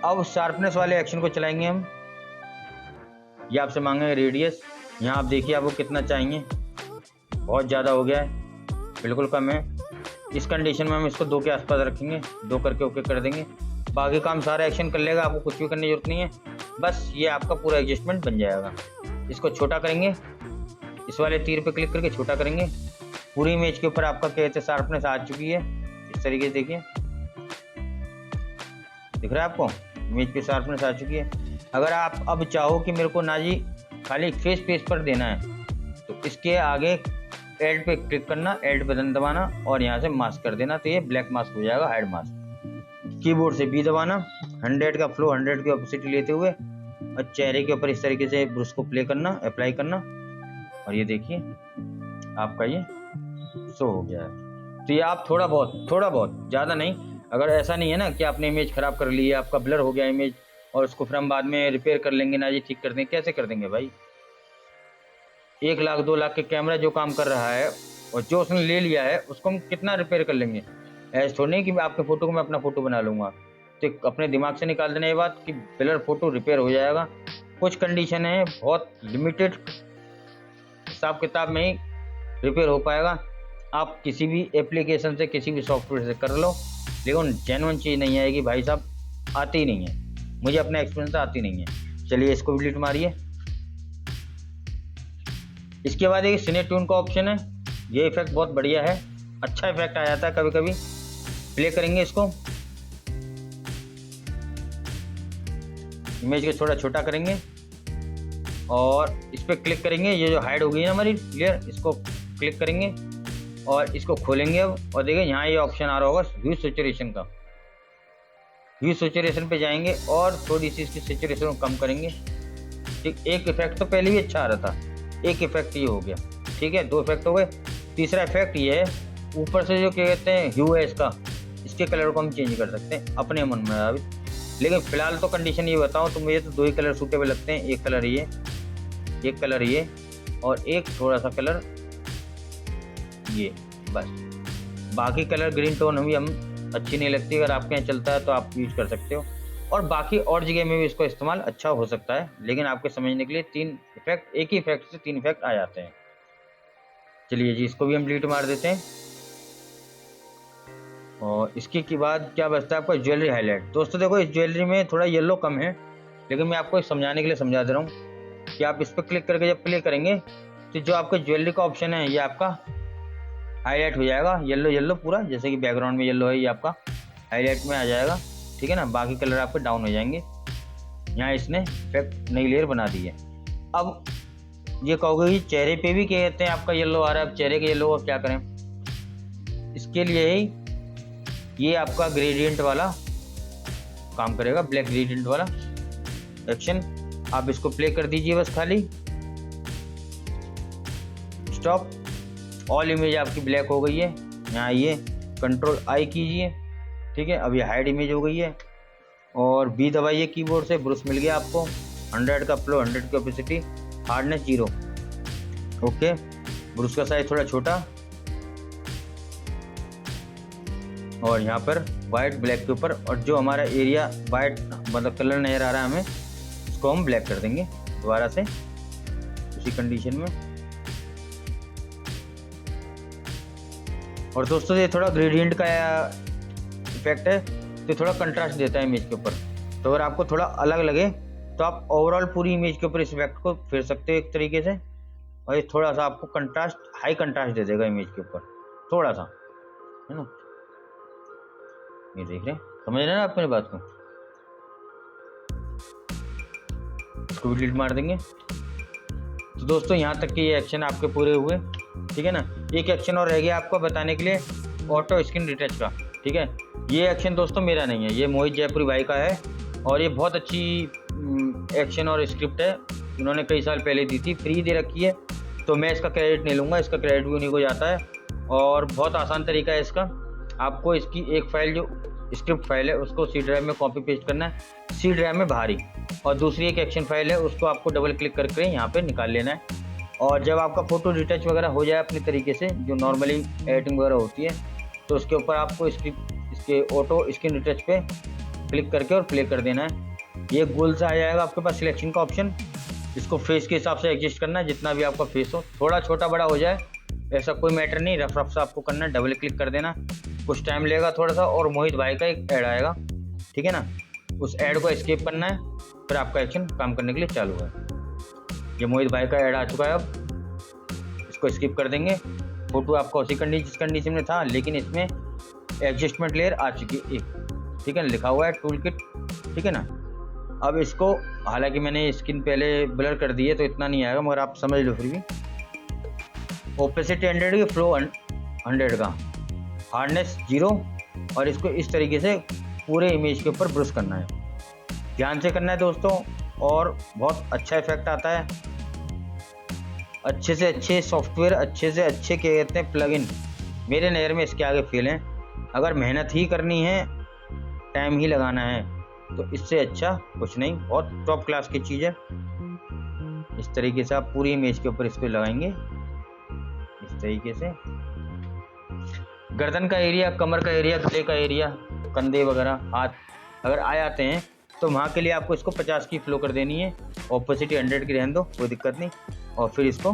अब शार्पनेस वाले एक्शन को चलाएंगे हम। ये आपसे मांगेंगे रेडियस, यहाँ आप देखिए आपको कितना चाहिए। बहुत ज़्यादा हो गया है, बिल्कुल कम है। इस कंडीशन में हम इसको 2 के आसपास रखेंगे, 2 करके ओके कर देंगे। बाकी काम सारा एक्शन कर लेगा, आपको कुछ भी करने की जरूरत नहीं है, बस ये आपका पूरा एडजस्टमेंट बन जाएगा। इसको छोटा करेंगे, इस वाले तीर पे क्लिक करके छोटा करेंगे। पूरी इमेज के ऊपर आपका कहते शार्पनेस आ चुकी है, इस तरीके से देखिए, दिख रहा है आपको, इमेज पे शार्पनेस आ चुकी है। अगर आप अब चाहो कि मेरे को ना जी खाली फेस पर देना है, तो इसके आगे ऐड पे क्लिक करना, ऐड बटन दबाना और यहाँ से मास्क कर देना, तो ये ब्लैक मास्क हो जाएगा, हाइड मास्क। कीबोर्ड से बी दबाना, 100 का फ्लो, 100 की ऑपोसिटी लेते हुए और चेहरे के ऊपर इस तरीके से ब्रश को प्ले करना, अप्लाई करना, और ये देखिए आपका ये शो हो गया है। तो ये आप थोड़ा बहुत, ज़्यादा नहीं। अगर ऐसा नहीं है ना कि आपने इमेज ख़राब कर ली है, आपका ब्लर हो गया इमेज और उसको फिर हम बाद में रिपेयर कर लेंगे ना जी, ठीक कर देंगे, कैसे कर देंगे भाई। 1 लाख 2 लाख के कैमरा जो काम कर रहा है और जो उसने ले लिया है उसको हम कितना रिपेयर कर लेंगे। ऐसा थोड़ी नहीं कि मैं आपके फ़ोटो को मैं अपना फ़ोटो बना लूँगा। तो अपने दिमाग से निकाल देना ये बात कि ब्लर फ़ोटो रिपेयर हो जाएगा। कुछ कंडीशन है, बहुत लिमिटेड हिसाब किताब में ही रिपेयर हो पाएगा। आप किसी भी एप्लीकेशन से, किसी भी सॉफ्टवेयर से कर लो, लेकिन जेन्युइन चीज़ नहीं आएगी भाई साहब, आती नहीं है, मुझे अपने एक्सपीरियंस से आती नहीं है। चलिए इसको डिलीट मारिए। इसके बाद एक सिने ट्यून का ऑप्शन है, ये इफेक्ट बहुत बढ़िया है, अच्छा इफेक्ट आ जाता है कभी कभी। प्ले करेंगे इसको, इमेज को थोड़ा छोटा करेंगे और इस पर क्लिक करेंगे। ये जो हाइड हो गई है हमारी लेयर, इसको क्लिक करेंगे और इसको खोलेंगे अब, और देखिए यहाँ ये ऑप्शन आ रहा होगा व्यू सैचुरेशन का। व्यू सैचुरेशन पे जाएंगे और थोड़ी सी इसकी सैचुरेशन को कम करेंगे। ठीक, एक इफेक्ट तो पहले भी अच्छा आ रहा था, एक इफेक्ट ये हो गया, ठीक है, 2 इफेक्ट हो गए। तीसरा इफेक्ट ये है, ऊपर से जो क्या कहते हैं ह्यू है इसका, इसके कलर को हम चेंज कर सकते हैं अपने मन मुताबिक। लेकिन फिलहाल तो कंडीशन ये बताऊं तो मुझे तो 2 ही कलर सूटेबल लगते हैं, एक कलर ये, एक कलर ये, और एक थोड़ा सा कलर ये, बस। बाकी कलर ग्रीन टोन भी हम अच्छी नहीं लगती, अगर आपके यहाँ चलता है तो आप यूज कर सकते हो। और बाकी और जगह में भी इसको इस्तेमाल अच्छा हो सकता है, लेकिन आपके समझने के लिए 3 इफेक्ट, एक ही इफेक्ट से 3 इफेक्ट आ जाते हैं। चलिए जी, इसको भी हम डिलीट मार देते हैं। और इसके के बाद क्या बचता है आपका ज्वेलरी हाईलाइट। दोस्तों देखो, इस ज्वेलरी में थोड़ा येलो कम है, लेकिन मैं आपको समझाने के लिए समझा दे रहा हूँ कि आप इस पर क्लिक करके जब प्ले करेंगे तो जो आपका ज्वेलरी का ऑप्शन है ये आपका हाईलाइट हो जाएगा, येलो येलो पूरा, जैसे कि बैकग्राउंड में येलो है, ये आपका हाईलाइट में आ जाएगा, ठीक है ना। बाकी कलर आपके डाउन हो जाएंगे। यहाँ इसने इफेक्ट नई लेयर बना दी है। अब ये कहोगे कि चेहरे पे भी कहते हैं आपका येलो आ रहा है, अब चेहरे के येलो का क्या करें। इसके लिए ही ये आपका ग्रेडियंट वाला काम करेगा, ब्लैक ग्रेडियंट वाला एक्शन। आप इसको प्ले कर दीजिए बस खाली, स्टॉप। ऑल इमेज आपकी ब्लैक हो गई है। यहाँ ये कंट्रोल आई कीजिए, ठीक है। अब ये हाइड इमेज हो गई है और बी दबाइए कीबोर्ड से, ब्रश मिल गया आपको। 100 का फ्लो, 100 की ऑपेसिटी, हार्डनेस 0, ओके। ब्रश का साइज थोड़ा छोटा और यहाँ पर वाइट ब्लैक के ऊपर, और जो हमारा एरिया वाइट मतलब कलर नजर आ रहा है हमें, इसको हम ब्लैक कर देंगे दोबारा से उसी कंडीशन में। और दोस्तों ये थोड़ा ग्रेडियंट का इफेक्ट है, तो थोड़ा कंट्रास्ट देता है इमेज के ऊपर। तो अगर आपको थोड़ा अलग लगे तो आप ओवरऑल पूरी इमेज के ऊपर इस इफेक्ट को फेर सकते हो एक तरीके से, और ये थोड़ा सा आपको कंट्रास्ट, हाई कंट्रास्ट दे देगा इमेज के ऊपर थोड़ा सा, है ना। ये देख रहे हैं, समझ रहे हैं ना आप मेरी बात को। इसको भी डिलीट मार देंगे। तो दोस्तों यहाँ तक के ये एक्शन आपके पूरे हुए, ठीक है ना। एक एक्शन और रह गया आपको बताने के लिए, ऑटो स्क्रीन रिटच का, ठीक है। ये एक्शन दोस्तों मेरा नहीं है, ये मोहित जयपुरी भाई का है और ये बहुत अच्छी एक्शन और स्क्रिप्ट है, उन्होंने कई साल पहले दी थी, फ्री दे रखी है, तो मैं इसका क्रेडिट नहीं लूँगा, इसका क्रेडिट भी उन्हीं को जाता है। और बहुत आसान तरीका है इसका, आपको इसकी एक फ़ाइल जो स्क्रिप्ट फाइल है उसको सी ड्राइव में कॉपी पेस्ट करना है, सी ड्राइव में बाहरी, और दूसरी एक एक्शन फाइल है उसको आपको डबल क्लिक करके यहाँ पे निकाल लेना है। और जब आपका फ़ोटो रिटच वगैरह हो जाए अपने तरीके से जो नॉर्मली एडिटिंग वगैरह होती है, तो उसके ऊपर आपको इसके ऑटो स्क्रीन रिटच पे क्लिक करके और प्ले कर देना है। ये गोल सा आ जाएगा आपके पास सिलेक्शन का ऑप्शन, इसको फेस के हिसाब से एडजस्ट करना है, जितना भी आपका फेस हो, थोड़ा छोटा बड़ा हो जाए ऐसा कोई मैटर नहीं, रफ रफ सा आपको करना है, डबल क्लिक कर देना, कुछ टाइम लेगा थोड़ा सा, और मोहित भाई का एक ऐड आएगा, ठीक है ना, उस ऐड को एस्केप करना है, फिर आपका एक्शन काम करने के लिए चालू है। ये मोहित भाई का ऐड आ चुका है, अब इसको स्किप कर देंगे। फोटो आपका उसी जिस कंडीशन में था, लेकिन इसमें एडजस्टमेंट लेयर आ चुकी है एक, ठीक है ना, लिखा हुआ है टूल किट, ठीक है ना। अब इसको, हालांकि मैंने स्किन पहले ब्लर कर दी है तो इतना नहीं आएगा, मगर आप समझ लो फिर भी। ओपेसिटी 100 की, फ्लो 100 का, हार्डनेस 0, और इसको इस तरीके से पूरे इमेज के ऊपर ब्रश करना है, ध्यान से करना है दोस्तों, और बहुत अच्छा इफेक्ट आता है। अच्छे से अच्छे सॉफ्टवेयर, अच्छे से अच्छे क्या कहते हैं प्लगइन, मेरे नज़र में इसके आगे फेल हैं। अगर मेहनत ही करनी है, टाइम ही लगाना है, तो इससे अच्छा कुछ नहीं, बहुत टॉप क्लास की चीज़ है। इस तरीके से आप पूरी इमेज के ऊपर इसको लगाएंगे, इस तरीके से। गर्दन का एरिया, कमर का एरिया, गले का एरिया, कंधे वगैरह, हाथ अगर आ जाते हैं तो वहाँ के लिए आपको इसको 50 की फ्लो कर देनी है, ओपेसिटी 100 की रहने दो, कोई दिक्कत नहीं। और फिर इसको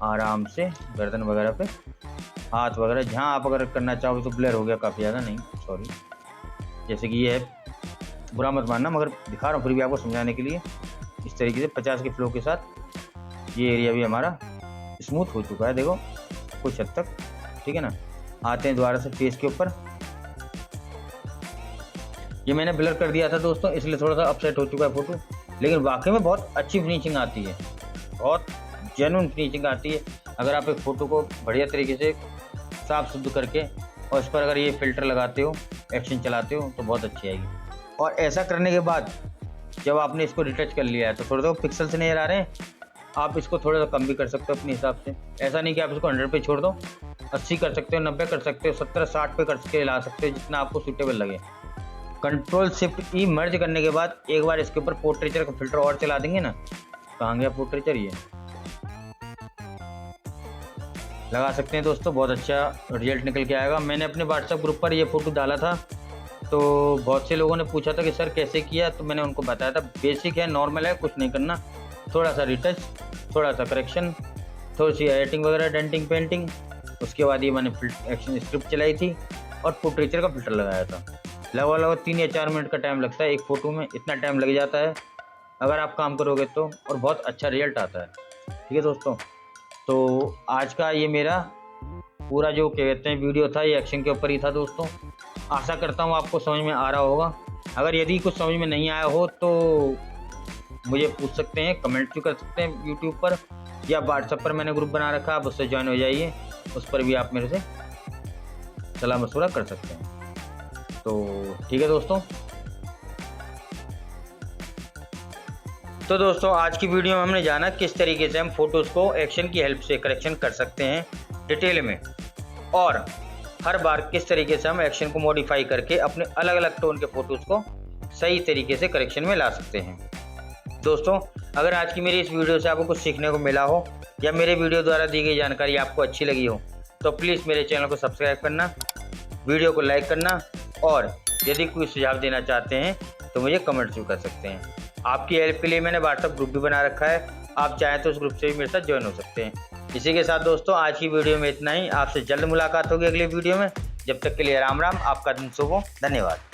आराम से गर्दन वगैरह पे, हाथ वगैरह जहाँ आप अगर करना चाहो, तो ब्लर हो गया काफ़ी ज़्यादा, नहीं सॉरी, जैसे कि ये है, बुरा मत मानना, मगर दिखा रहा हूँ फिर भी आपको समझाने के लिए। इस तरीके से 50 की फ्लो के साथ ये एरिया भी हमारा स्मूथ हो चुका है, देखो कुछ हद तक, ठीक है ना। आते हैं दोबारा से फेस के ऊपर, ये मैंने ब्लर कर दिया था दोस्तों, इसलिए थोड़ा सा अपसेट हो चुका है फोटो, लेकिन वाकई में बहुत अच्छी फिनिशिंग आती है, बहुत जेन्युइन फिनिशिंग आती है। अगर आप एक फ़ोटो को बढ़िया तरीके से साफ शुद्ध करके और इस पर अगर ये फ़िल्टर लगाते हो, एक्शन चलाते हो, तो बहुत अच्छी आएगी। और ऐसा करने के बाद जब आपने इसको रिटच कर लिया है, तो थोड़ा सा पिक्सल्स नज़र आ रहे हैं, आप इसको थोड़ा सा कम भी कर सकते हो अपने हिसाब से। ऐसा नहीं कि आप इसको 100 पे छोड़ दो, 80 कर सकते हो, 90 कर सकते हो, 70-60 पे करके ला सकते हो, जितना आपको सूटेबल लगे। Ctrl+Shift+E मर्ज करने के बाद एक बार इसके ऊपर पोर्ट्रेचर का फिल्टर और चला देंगे ना, कहाँ गया पोर्ट्रेचर, ये लगा सकते हैं दोस्तों, बहुत अच्छा रिजल्ट निकल के आएगा। मैंने अपने व्हाट्सएप ग्रुप पर ये फ़ोटो डाला था, तो बहुत से लोगों ने पूछा था कि सर कैसे किया, तो मैंने उनको बताया था बेसिक है, नॉर्मल है, कुछ नहीं करना, थोड़ा सा रिटच, थोड़ा सा करेक्शन, थोड़ी सी एडिटिंग वगैरह, डेंटिंग, पेंटिंग, उसके बाद ये मैंने एक्शन स्क्रिप्ट चलाई थी और पोर्ट्रेचर का फिल्टर लगाया था। लगभग 3 या 4 मिनट का टाइम लगता है एक फ़ोटो में, इतना टाइम लग जाता है अगर आप काम करोगे तो, और बहुत अच्छा रिजल्ट आता है, ठीक है दोस्तों। तो आज का ये मेरा पूरा जो कहते हैं वीडियो था, ये एक्शन के ऊपर ही था दोस्तों। आशा करता हूँ आपको समझ में आ रहा होगा। अगर यदि कुछ समझ में नहीं आया हो तो मुझे पूछ सकते हैं, कमेंट भी कर सकते हैं यूट्यूब पर, या व्हाट्सएप पर मैंने ग्रुप बना रखा है, आप उससे ज्वाइन हो जाइए, उस पर भी आप मेरे से सलाह मशवरा कर सकते हैं। तो ठीक है दोस्तों, तो दोस्तों आज की वीडियो में हमने जाना किस तरीके से हम फोटोज़ को एक्शन की हेल्प से करेक्शन कर सकते हैं डिटेल में, और हर बार किस तरीके से हम एक्शन को मॉडिफाई करके अपने अलग अलग टोन के फ़ोटोज़ को सही तरीके से करेक्शन में ला सकते हैं। दोस्तों अगर आज की मेरी इस वीडियो से आपको कुछ सीखने को मिला हो, या मेरे वीडियो द्वारा दी गई जानकारी आपको अच्छी लगी हो, तो प्लीज़ मेरे चैनल को सब्सक्राइब करना, वीडियो को लाइक करना, और यदि कोई सुझाव देना चाहते हैं तो मुझे कमेंट्स भी कर सकते हैं। आपकी हेल्प के लिए मैंने व्हाट्सएप ग्रुप भी बना रखा है, आप चाहें तो उस ग्रुप से भी मेरे साथ ज्वाइन हो सकते हैं। इसी के साथ दोस्तों आज की वीडियो में इतना ही, आपसे जल्द मुलाकात होगी अगली वीडियो में। जब तक के लिए राम राम, आपका दिन शुभ हो, धन्यवाद।